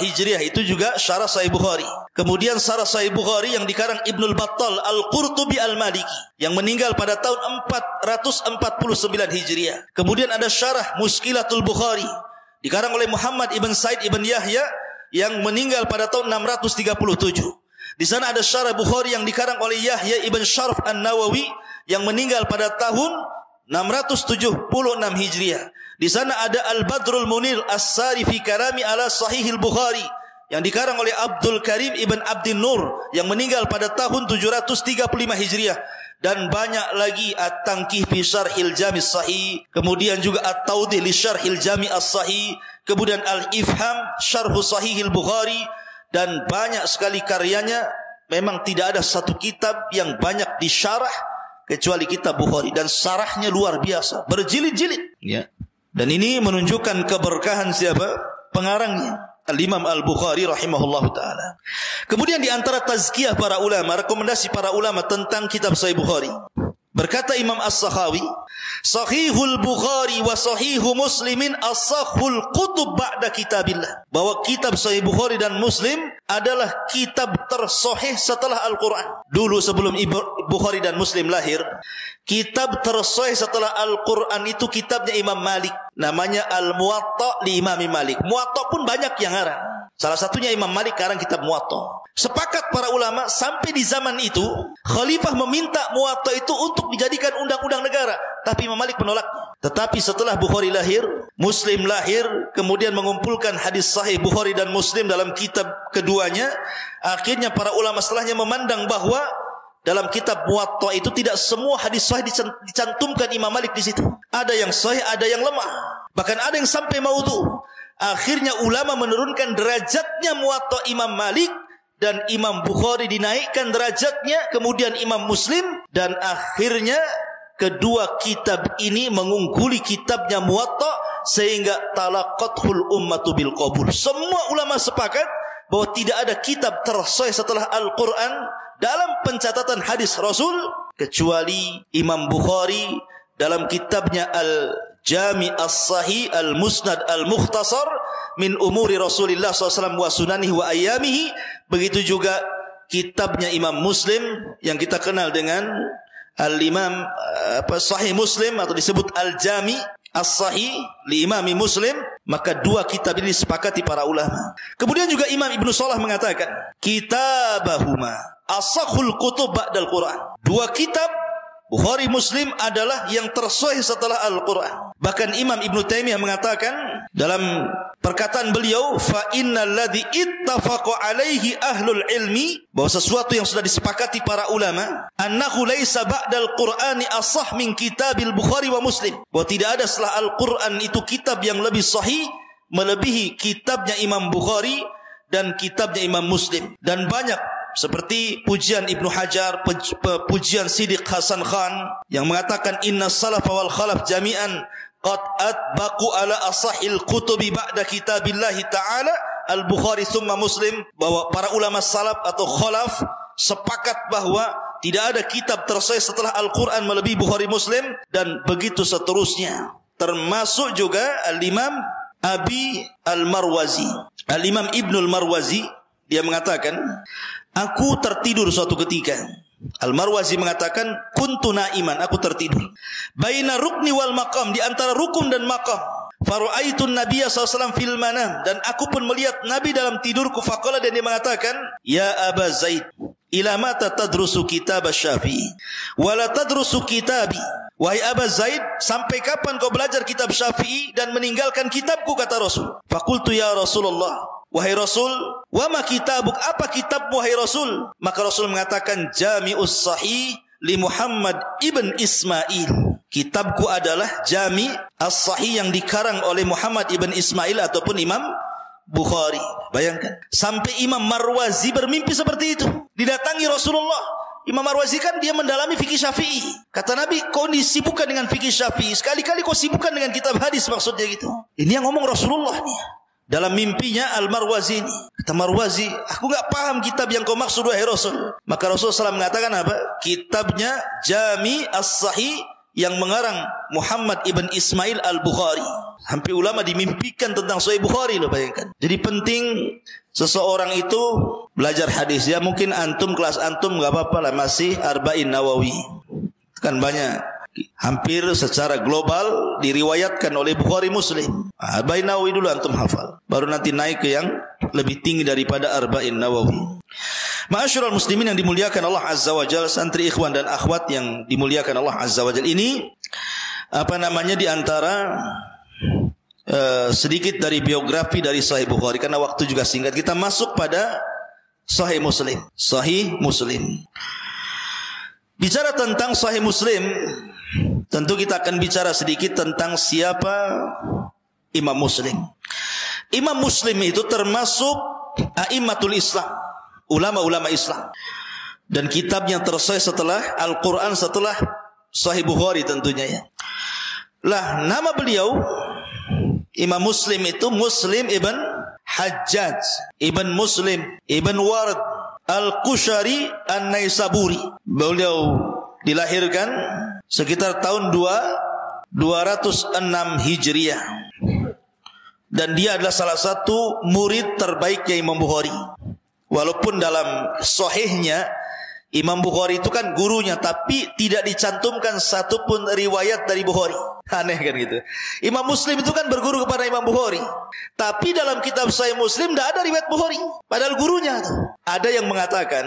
Hijriah. Itu juga syarah Sahih Bukhari. Kemudian syarah Sahih Bukhari yang dikarang Ibnul Battal Al-Qurtubi Al-Maliki yang meninggal pada tahun 449 Hijriah. Kemudian ada syarah Muskilatul Bukhari dikarang oleh Muhammad Ibn Said Ibn Yahya yang meninggal pada tahun 637. Di sana ada syarah Bukhari yang dikarang oleh Yahya Ibn Syaraf An-Nawawi yang meninggal pada tahun 676 Hijriah. Di sana ada Al-Badrul Munir As-Sari fi Karami ala Sahihil Bukhari yang dikarang oleh Abdul Karim Ibn Abdin Nur yang meninggal pada tahun 735 Hijriah. Dan banyak lagi At-Tanqih fi Syarhil Jami' As-Sahih, kemudian juga At-Tawdih li Syarhil Jami' As-Sahih, kemudian Al-Ifham Syarhu Sahihil Bukhari, dan banyak sekali karyanya. Memang tidak ada satu kitab yang banyak disyarah kecuali kitab Bukhari, dan syarahnya luar biasa, berjilid-jilid. Ya. Dan ini menunjukkan keberkahan siapa? Pengarangnya, Al-Imam Al-Bukhari rahimahullahu ta'ala. Kemudian di antara tazkiyah para ulama, rekomendasi para ulama tentang kitab Sahih Bukhari. Berkata Imam As-Sakhawi, Sahihul Bukhari wa Sahihu Muslimin as-sahhul kutub ba'da kitabillah. Bahwa kitab Sahih Bukhari dan Muslim adalah kitab tersahih setelah Al-Quran. Dulu sebelum Bukhari dan Muslim lahir, kitab tersahih setelah Al-Quran itu kitabnya Imam Malik. Namanya Al-Muwatta li Imam Malik. Muwatta pun banyak yang ngarang. Salah satunya Imam Malik karang kitab Muwatta. Sepakat para ulama sampai di zaman itu khalifah meminta Muwatta itu untuk dijadikan undang-undang negara, tapi Imam Malik menolaknya. Tetapi setelah Bukhari lahir, Muslim lahir, kemudian mengumpulkan hadis sahih Bukhari dan Muslim dalam kitab keduanya, akhirnya para ulama setelahnya memandang bahwa dalam kitab Muwatta itu tidak semua hadis sahih dicantumkan Imam Malik di situ. Ada yang sahih, ada yang lemah, bahkan ada yang sampai maudhu. Akhirnya ulama menurunkan derajatnya Muwatta Imam Malik, dan Imam Bukhari dinaikkan derajatnya, kemudian Imam Muslim, dan akhirnya kedua kitab ini mengungguli kitabnya Muwatta sehingga talaqathul ummatu bil qabul. Semua ulama sepakat bahwa tidak ada kitab tersahih setelah Al-Quran dalam pencatatan hadis Rasul kecuali Imam Bukhari dalam kitabnya Al-Jami' As-Sahih Al-Musnad Al-Mukhtasar min umuri Rasulillah SAW wa sunanihi wa ayyamihi. Begitu juga kitabnya Imam Muslim yang kita kenal dengan Al-Imam Sahih Muslim atau disebut Al-Jami' As-Sahih li Imami Muslim. Maka dua kitab ini disepakati para ulama. Kemudian juga Imam Ibnu Salah mengatakan kitabahuma asahul kutub ba'dal Quran. Dua kitab Bukhari Muslim adalah yang tersahih setelah Al-Quran. Bahkan Imam Ibn Taimiyah mengatakan dalam perkataan beliau, fa innal ladzi ittafaqa alaihi ahlul ilmi, bahwa sesuatu yang sudah disepakati para ulama, annahu laisa ba'dal Qur'ani ashah min kitabil Bukhari wa Muslim, bahwa tidak ada setelah Al-Quran itu kitab yang lebih sahih melebihi kitabnya Imam Bukhari dan kitabnya Imam Muslim. Dan banyak seperti pujian Ibnu Hajar, pujian Siddiq Hasan Khan yang mengatakan inna salaf wal khalaf jami'an qad atbaqu ala asahil kutubi ba'da kitabillahi ta'ala al-Bukhari thumma Muslim, bahwa para ulama salaf atau khalaf sepakat bahwa tidak ada kitab tersahih setelah Al-Quran melebihi Bukhari Muslim, dan begitu seterusnya. Termasuk juga Al-Imam Abi Al-Marwazi, Al-Imam Ibnul Marwazi, dia mengatakan, aku tertidur suatu ketika. Al-Marwazi mengatakan, kuntu naiman, aku tertidur. Baina rukni wal maqam, di antara rukun dan maqam. Faru'aitun Nabiya SAW fil manam, dan aku pun melihat Nabi dalam tidurku. Faqala, dan dia mengatakan, ya Aba Zaid, ila mata tadrusu kitab Syafi'i wala tadrusu kitabi. Wahai Aba Zaid, sampai kapan kau belajar kitab Syafi'i dan meninggalkan kitabku, kata Rasul. Faqultu ya Rasulullah, wahai Rasul, wa ma kitabuk, apa kitabmu wahai Rasul? Maka Rasul mengatakan, Jami'us Sahih li Muhammad ibn Ismail. Kitabku adalah Jami' As-Sahih yang dikarang oleh Muhammad ibn Ismail ataupun Imam Bukhari. Bayangkan, sampai Imam Marwazi bermimpi seperti itu. Didatangi Rasulullah. Imam Marwazi kan dia mendalami fikih Syafi'i. Kata Nabi, kau disibukkan dengan fikih Syafi'i, sekali-kali kau sibukkan dengan kitab hadis, maksudnya gitu. Ini yang ngomong Rasulullah nih. Dalam mimpinya Al-Marwazi ini. Kata Marwazi, aku enggak paham kitab yang kau maksud wahai Rasul. Maka Rasulullah SAW mengatakan apa? Kitabnya Jami' As-Sahih yang mengarang Muhammad ibn Ismail Al-Bukhari. Sampai ulama dimimpikan tentang Sahih Bukhari loh, bayangkan. Jadi penting seseorang itu belajar hadis. Ya mungkin antum, kelas antum enggak apa-apa lah, masih Arba'in Nawawi. Kan banyak, hampir secara global diriwayatkan oleh Bukhari Muslim. Arba'in Nawawi dulu antum hafal, baru nanti naik ke yang lebih tinggi daripada Arba'in Nawawi. Ma'asyiral muslimin yang dimuliakan Allah Azza wa Jalla, santri ikhwan dan akhwat yang dimuliakan Allah Azza wa Jalla, ini di antara sedikit dari biografi dari Sahih Bukhari. Karena waktu juga singkat, kita masuk pada Sahih Muslim. Sahih Muslim. Bicara tentang Sahih Muslim, tentu kita akan bicara sedikit tentang siapa Imam Muslim. Imam Muslim itu termasuk a'immatul Islam, ulama-ulama Islam. Dan kitab yang tersahih setelah Al-Quran, setelah Sahih Bukhari tentunya ya. Lah, nama beliau Imam Muslim itu Muslim ibn Hajjaj ibn Muslim ibn Ward Al-Qushari An-Naisaburi. Beliau dilahirkan sekitar tahun 206 Hijriah. Dan dia adalah salah satu murid terbaiknya Imam Bukhari. Walaupun dalam sahihnya Imam Bukhari itu kan gurunya, tapi tidak dicantumkan satupun riwayat dari Bukhari. Aneh kan gitu. Imam Muslim itu kan berguru kepada Imam Bukhari, tapi dalam kitab Sahih Muslim tidak ada riwayat Bukhari, padahal gurunya tuh. Ada yang mengatakan,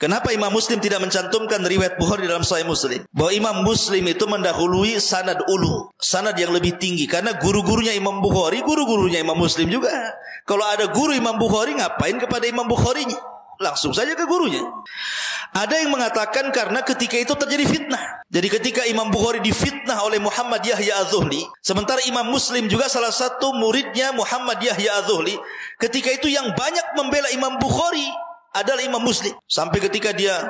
kenapa Imam Muslim tidak mencantumkan riwayat Bukhari dalam Sahih Muslim? Bahwa Imam Muslim itu mendahului sanad ulu, sanad yang lebih tinggi. Karena guru-gurunya Imam Bukhari, guru-gurunya Imam Muslim juga. Kalau ada guru Imam Bukhari, ngapain kepada Imam Bukharinya? Langsung saja ke gurunya. Ada yang mengatakan karena ketika itu terjadi fitnah. Jadi ketika Imam Bukhari difitnah oleh Muhammad Yahya Az-Zuhli, sementara Imam Muslim juga salah satu muridnya Muhammad Yahya Az-Zuhli, ketika itu yang banyak membela Imam Bukhari adalah Imam Muslim. Sampai ketika dia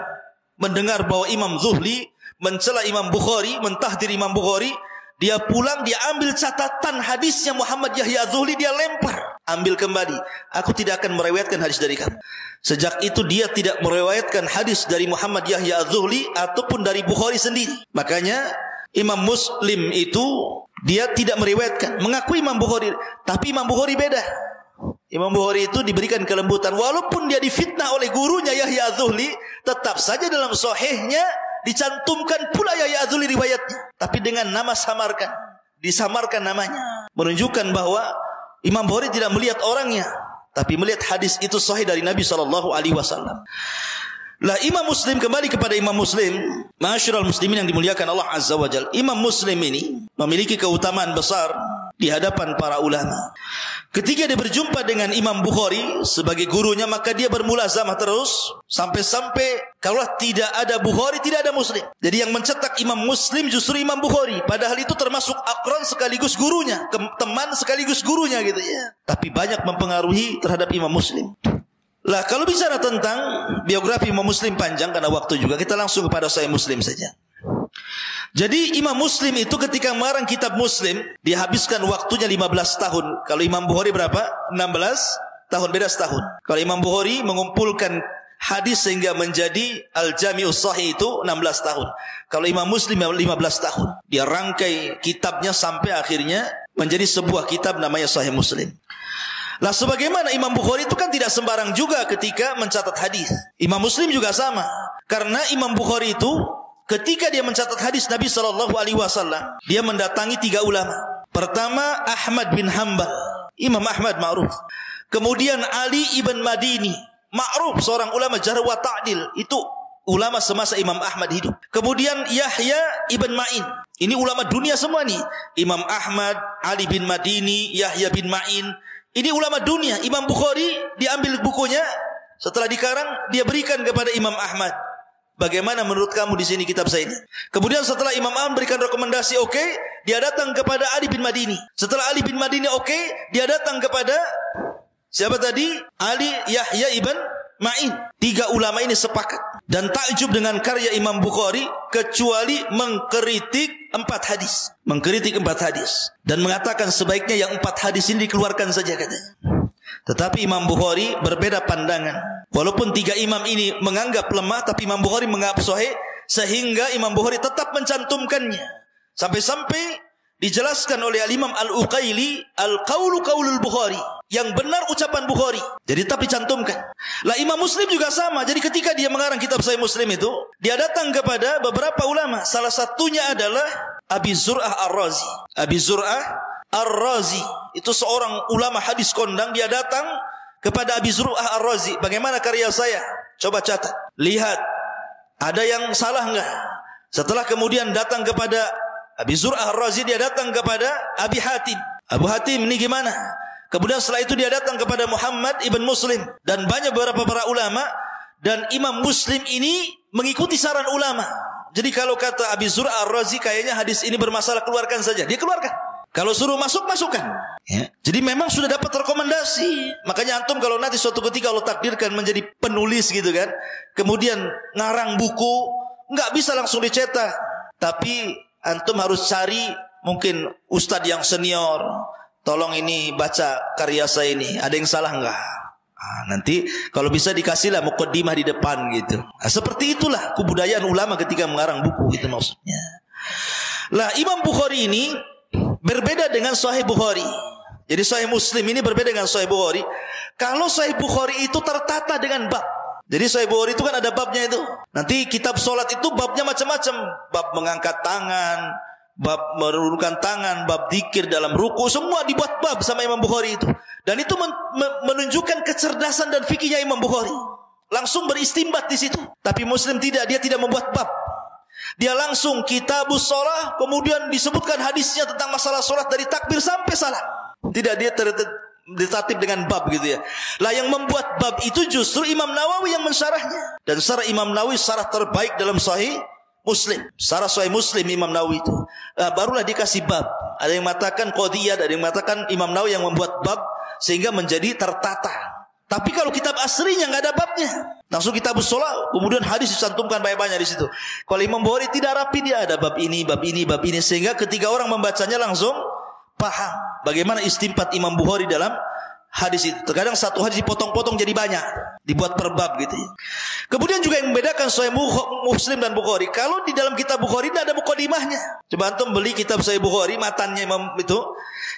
mendengar bahwa Imam Zuhli mencela Imam Bukhari, mentahdir Imam Bukhari, dia pulang, dia ambil catatan hadisnya Muhammad Yahya Az-Zuhli, dia lempar, ambil kembali. Aku tidak akan meriwayatkan hadis dari kamu. Sejak itu dia tidak meriwayatkan hadis dari Muhammad Yahya Az-Zuhli ataupun dari Bukhari sendiri. Makanya Imam Muslim itu dia tidak meriwayatkan, mengakui Imam Bukhari, tapi Imam Bukhari beda. Imam Bukhari itu diberikan kelembutan, walaupun dia difitnah oleh gurunya Yahya Az-Zuhli, tetap saja dalam sahihnya dicantumkan pula Yahya Az-Zuhli riwayatnya, tapi dengan nama samarkan, disamarkan namanya, menunjukkan bahwa Imam Bukhari tidak melihat orangnya, tapi melihat hadis itu sahih dari Nabi SAW. Lah Imam Muslim, kembali kepada Imam Muslim, ma'asyiral muslimin yang dimuliakan Allah Azza wa Jalla. Imam Muslim ini memiliki keutamaan besar di hadapan para ulama. Ketika dia berjumpa dengan Imam Bukhari sebagai gurunya, maka dia bermulazamah terus sampai-sampai kalau tidak ada Bukhari tidak ada Muslim. Jadi yang mencetak Imam Muslim justru Imam Bukhari, padahal itu termasuk aqran sekaligus gurunya, teman sekaligus gurunya gitu ya. Tapi banyak mempengaruhi terhadap Imam Muslim. Lah kalau bicara tentang biografi Imam Muslim panjang karena waktu juga, kita langsung kepada Sahih Muslim saja. Jadi Imam Muslim itu ketika mengarang kitab Muslim, dia habiskan waktunya 15 tahun. Kalau Imam Bukhari berapa? 16 tahun, beda setahun. Kalau Imam Bukhari mengumpulkan hadis sehingga menjadi Al-Jami'us Sahih itu 16 tahun. Kalau Imam Muslim 15 tahun. Dia rangkai kitabnya sampai akhirnya menjadi sebuah kitab namanya Sahih Muslim. Lah sebagaimana Imam Bukhari itu kan tidak sembarang juga ketika mencatat hadis. Imam Muslim juga sama. Karena Imam Bukhari itu ketika dia mencatat hadis Nabi SAW, dia mendatangi 3 ulama. Pertama Ahmad bin Hanbal, Imam Ahmad ma'ruf. Kemudian Ali ibn Madini, ma'ruf, seorang ulama jarh wa ta'dil, itu ulama semasa Imam Ahmad hidup. Kemudian Yahya ibn Ma'in, ini ulama dunia semua nih. Imam Ahmad, Ali bin Madini, Yahya bin Ma'in, ini ulama dunia. Imam Bukhari diambil bukunya, setelah dikarang dia berikan kepada Imam Ahmad. Bagaimana menurut kamu di sini kitab saya ini? Kemudian setelah Imam Ahmad berikan rekomendasi oke, dia datang kepada Ali bin Madini. Setelah Ali bin Madini oke, dia datang kepada siapa tadi? Ali Yahya ibn Ma'in. 3 ulama ini sepakat dan takjub dengan karya Imam Bukhari kecuali mengkritik 4 hadis. Mengkritik 4 hadis dan mengatakan sebaiknya yang 4 hadis ini dikeluarkan saja katanya. Tetapi Imam Bukhari berbeda pandangan. Walaupun 3 imam ini menganggap lemah, tapi Imam Bukhari menganggap sahih, sehingga Imam Bukhari tetap mencantumkannya. Sampai-sampai dijelaskan oleh Al-Imam Al-Uqaili, Al-Qawlu Qawlul Bukhari, yang benar ucapan Bukhari. Jadi tetap dicantumkan. Lah Imam Muslim juga sama. Jadi ketika dia mengarang kitab Sahih Muslim itu, dia datang kepada beberapa ulama. Salah satunya adalah Abi Zur'ah Ar-Razi. Abi Zur'ah Ar-Razi itu seorang ulama hadis kondang. Dia datang kepada Abi Zur'ah Ar-Razi. Bagaimana karya saya? Coba catat. Lihat, ada yang salah enggak? Setelah kemudian datang kepada Abi Zur'ah Ar-Razi, dia datang kepada Abi Hatim. Abu Hatim ini gimana? Kemudian setelah itu dia datang kepada Muhammad ibn Muslim dan banyak beberapa para ulama. Dan Imam Muslim ini mengikuti saran ulama. Jadi kalau kata Abi Zur'ah Ar-Razi kayaknya hadis ini bermasalah, keluarkan saja, dia keluarkan. Kalau suruh masuk, masukkan ya. Jadi memang sudah dapat rekomendasi. Makanya antum kalau nanti suatu ketika Allah takdirkan menjadi penulis gitu kan, kemudian ngarang buku, nggak bisa langsung dicetak, tapi antum harus cari mungkin ustadz yang senior. Tolong ini baca karya saya ini, ada yang salah enggak? Nanti kalau bisa dikasihlah muqaddimah di depan gitu. Seperti itulah kebudayaan ulama ketika mengarang buku, itu maksudnya. Lah Imam Bukhari ini berbeda dengan Sahih Bukhari. Jadi Sahih Muslim ini berbeda dengan Sahih Bukhari. Kalau Sahih Bukhari itu tertata dengan bab. Jadi Sahih Bukhari itu kan ada babnya itu. Nanti kitab solat itu babnya macam-macam. Bab mengangkat tangan, bab menurunkan tangan, bab zikir dalam ruku, semua dibuat bab sama Imam Bukhari itu. Dan itu menunjukkan kecerdasan dan fikihnya Imam Bukhari. Langsung beristimbat di situ. Tapi Muslim tidak, dia tidak membuat bab. Dia langsung kitabus shalah, kemudian disebutkan hadisnya tentang masalah salat dari takbir sampai salam. Tidak, dia tertatib dengan bab gitu ya. Lah yang membuat bab itu justru Imam Nawawi yang mensyarahnya. Dan syarah Imam Nawawi syarah terbaik dalam Sahih Muslim. Syarah Sahih Muslim Imam Nawawi itu. Barulah dikasih bab. Ada yang mengatakan qadiyah, ada yang mengatakan Imam Nawawi yang membuat bab sehingga menjadi tertata. Tapi kalau kitab aslinya nggak ada babnya, langsung kitabus shalah, kemudian hadis dicantumkan banyak-banyak di situ. Kalau Imam Bukhari tidak rapi, dia ada bab ini, bab ini, bab ini, sehingga ketika orang membacanya langsung paham bagaimana istimbat Imam Bukhari dalam hadis itu. Terkadang satu hadis dipotong-potong jadi banyak, dibuat per bab gitu ya. Kemudian juga yang membedakan Sahih Muslim dan Bukhari, kalau di dalam kitab Bukhari tidak ada muqaddimahnya. Coba antum beli kitab Sahih Bukhari, matannya Imam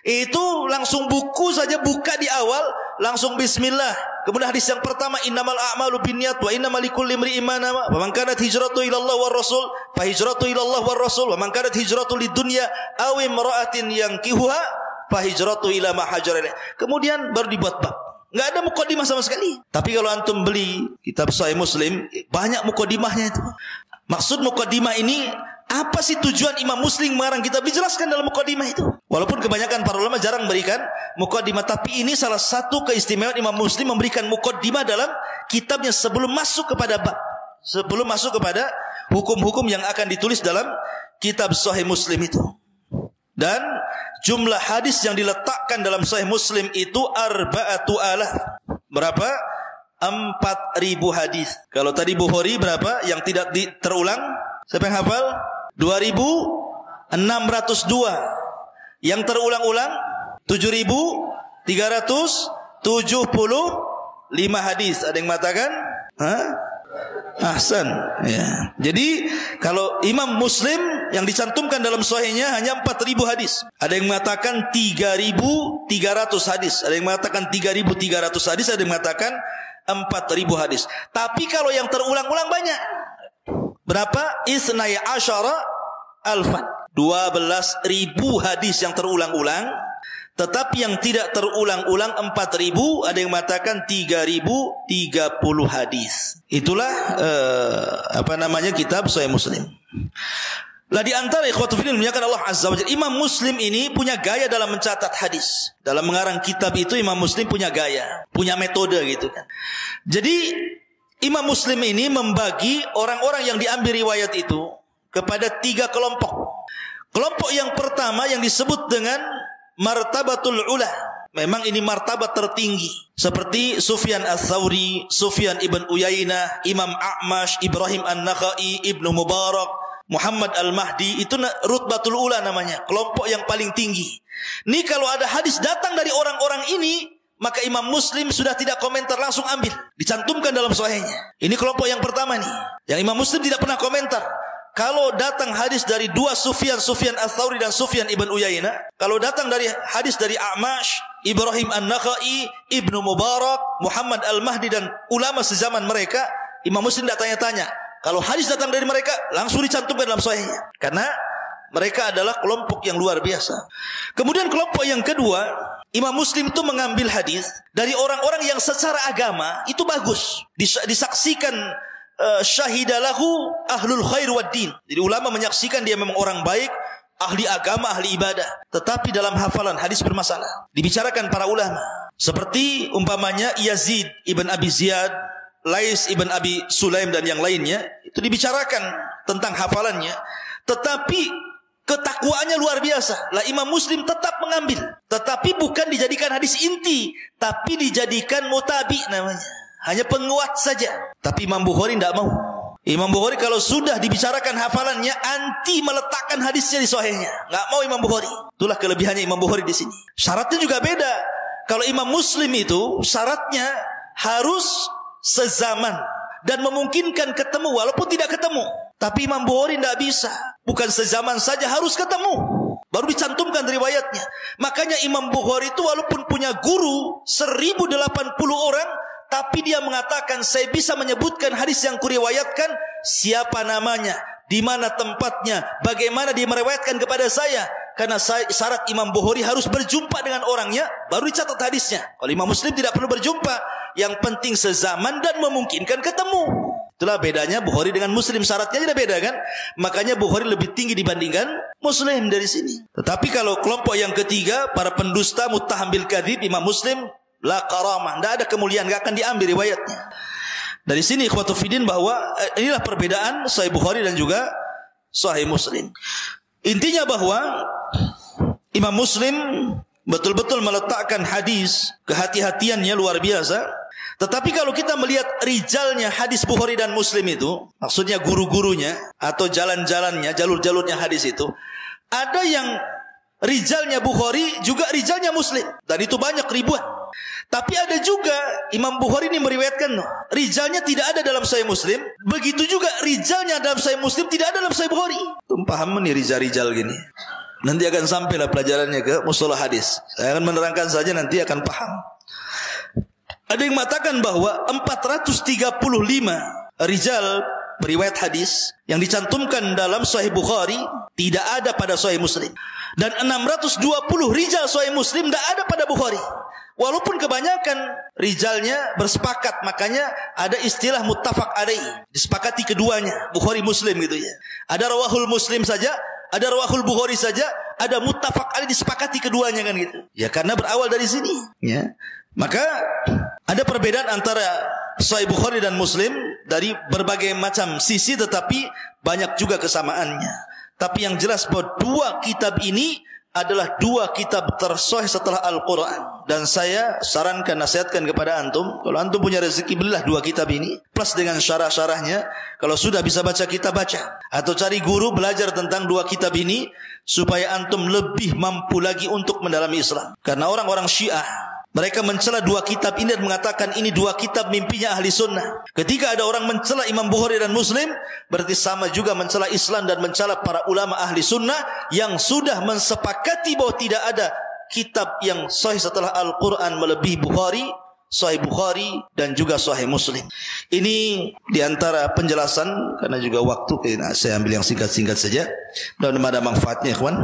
itu langsung buku saja, buka di awal langsung bismillah. Kemudian hadis yang pertama, innamal a'malu binniyat wa innamal likulli imri'in ma nawa. Wa man kanat hijratu ila Allah war rasul fa hijratu ila Allah war rasul. Wa man kanat hijratu lidunya aw imra'atin yankihuha fa hijratu ila ma hajara ilaih. Kemudian baru dibuat bab. Nggak ada mukaddimah sama sekali. Tapi kalau antum beli kitab Sahih Muslim, banyak mukaddimahnya itu. Maksud mukaddimah ini, apa sih tujuan Imam Muslim mengarang kitab? Dijelaskan dalam mukaddimah itu. Walaupun kebanyakan para ulama jarang berikan mukaddimah, tapi ini salah satu keistimewaan Imam Muslim memberikan mukaddimah dalam kitabnya sebelum masuk kepada bab, sebelum masuk kepada hukum-hukum yang akan ditulis dalam kitab Sahih Muslim itu. Dan jumlah hadis yang diletakkan dalam Sahih Muslim itu 4,000. Berapa? 4.000 hadis. Kalau tadi Bukhari berapa? Yang tidak terulang? Siapa yang hafal? 2.602. Yang terulang-ulang 7.375 hadis. Ada yang mengatakan? Ahsan. Ya. Jadi kalau Imam Muslim yang dicantumkan dalam sahihnya hanya 4.000 hadis. Ada yang mengatakan 3.300 hadis. Ada yang mengatakan 3.300 hadis. Ada yang mengatakan 4.000 hadis. Tapi kalau yang terulang-ulang banyak. Berapa? Isnai asyara alfan. 12.000 hadis yang terulang-ulang. Tetapi yang tidak terulang-ulang 4.000. Ada yang mengatakan 3.030 hadis. Itulah kitab Sahih Muslim. Lah di antara ikhwatu fillah muliakan Allah Azza wa Jalla, Imam Muslim ini punya gaya dalam mencatat hadis. Dalam mengarang kitab itu Imam Muslim punya gaya, punya metode gitu kan. Jadi Imam Muslim ini membagi orang-orang yang diambil riwayat itu kepada 3 kelompok. Kelompok yang pertama yang disebut dengan martabatul ula. Memang ini martabat tertinggi. Seperti Sufyan Ats-Tsauri, Sufyan ibn Uyainah, Imam A'mash, Ibrahim An-Nakhai, Ibnu Mubarak, Muhammad Al-Mahdi. Itu rutbatul ula namanya, kelompok yang paling tinggi. Ini kalau ada hadis datang dari orang-orang ini, maka Imam Muslim sudah tidak komentar, langsung ambil, dicantumkan dalam sahihnya. Ini kelompok yang pertama nih, yang Imam Muslim tidak pernah komentar. Kalau datang hadis dari 2 Sufyan, Sufyan Ats-Tsauri dan Sufyan ibn Uyainah, kalau datang dari hadis dari A'mash, Ibrahim An-Nakhai, Ibnu Mubarak, Muhammad Al-Mahdi dan ulama sezaman mereka, Imam Muslim tidak tanya-tanya. Kalau hadis datang dari mereka, langsung dicantumkan dalam sahihnya. Karena mereka adalah kelompok yang luar biasa. Kemudian kelompok yang kedua, Imam Muslim itu mengambil hadis dari orang-orang yang secara agama itu bagus, disaksikan syahidalahu ahlul khair wad din. Jadi ulama menyaksikan dia memang orang baik, ahli agama, ahli ibadah. Tetapi dalam hafalan hadis bermasalah. Dibicarakan para ulama. Seperti umpamanya Yazid ibn Abi Ziyad, Lais ibn Abi Sulaim dan yang lainnya. Itu dibicarakan tentang hafalannya. Tetapi ketakwaannya luar biasa. Lah Imam Muslim tetap mengambil. Tetapi bukan dijadikan hadis inti, tapi dijadikan mutabi namanya. Hanya penguat saja. Tapi Imam Bukhari tidak mau. Imam Bukhari kalau sudah dibicarakan hafalannya, anti meletakkan hadisnya di sahihnya. Nggak mau Imam Bukhari. Itulah kelebihannya Imam Bukhari di sini. Syaratnya juga beda. Kalau Imam Muslim itu syaratnya harus sezaman dan memungkinkan ketemu walaupun tidak ketemu. Tapi Imam Bukhari tidak bisa. Bukan sezaman saja, harus ketemu. Baru dicantumkan riwayatnya. Makanya Imam Bukhari itu walaupun punya guru 1080 orang, tapi dia mengatakan, saya bisa menyebutkan hadis yang kuriwayatkan, siapa namanya, di mana tempatnya, bagaimana dia meriwayatkan kepada saya. Karena syarat Imam Bukhari harus berjumpa dengan orangnya, baru dicatat hadisnya. Kalau Imam Muslim tidak perlu berjumpa, yang penting sezaman dan memungkinkan ketemu. Itulah bedanya Bukhari dengan Muslim, syaratnya tidak beda kan. Makanya Bukhari lebih tinggi dibandingkan Muslim dari sini. Tetapi kalau kelompok yang ketiga, para pendusta, muttaham bil kadzib, Imam Muslim la karamah, tidak ada kemuliaan, tidak akan diambil riwayatnya. Dari sini ikhwatu fiddin bahwa inilah perbedaan Sahih Bukhari dan juga Sahih Muslim. Intinya bahwa Imam Muslim betul-betul meletakkan hadis, kehati-hatiannya luar biasa. Tetapi kalau kita melihat rijalnya hadis Bukhari dan Muslim itu, maksudnya guru-gurunya atau jalan-jalannya, jalur-jalurnya hadis itu, ada yang rijalnya Bukhari juga rijalnya Muslim, dan itu banyak ribuan. Tapi ada juga Imam Bukhari ini meriwayatkan rijalnya tidak ada dalam Sahih Muslim, begitu juga rijalnya dalam Sahih Muslim tidak ada dalam Sahih Bukhari. Tum paham nih rijal-rijal gini. Nanti akan sampailah pelajarannya ke mustalah hadis. Saya akan menerangkan saja, nanti akan paham. Ada yang mengatakan bahwa 435 rijal beriwayat hadis yang dicantumkan dalam Sahih Bukhari tidak ada pada Sahih Muslim. Dan 620 rijal Sahih Muslim tidak ada pada Bukhari. Walaupun kebanyakan rijalnya bersepakat, makanya ada istilah muttafaq alaih, disepakati keduanya, Bukhari Muslim gitu ya. Ada rawahul Muslim saja, ada rawahul Bukhari saja, ada muttafaq alaih disepakati keduanya kan gitu. Ya karena berawal dari sini, ya. Maka ada perbedaan antara Sahih Bukhari dan Muslim dari berbagai macam sisi, tetapi banyak juga kesamaannya. Tapi yang jelas bahwa dua kitab ini adalah dua kitab tersahih setelah Al-Quran. Dan saya sarankan, nasihatkan kepada antum, kalau antum punya rezeki, belilah dua kitab ini plus dengan syarah-syarahnya. Kalau sudah bisa baca, kita baca, atau cari guru belajar tentang dua kitab ini supaya antum lebih mampu lagi untuk mendalami Islam. Karena orang-orang Syiah, mereka mencela dua kitab ini dan mengatakan ini dua kitab mimpinya ahli sunnah. Ketika ada orang mencela Imam Bukhari dan Muslim, berarti sama juga mencela Islam dan mencela para ulama ahli sunnah yang sudah mensepakati bahwa tidak ada kitab yang sahih setelah Al-Quran melebihi Bukhari, Sahih Bukhari dan juga Sahih Muslim. Ini diantara penjelasan, karena juga waktu, saya ambil yang singkat-singkat saja. Mudah-mudahan ada manfaatnya, ikhwan.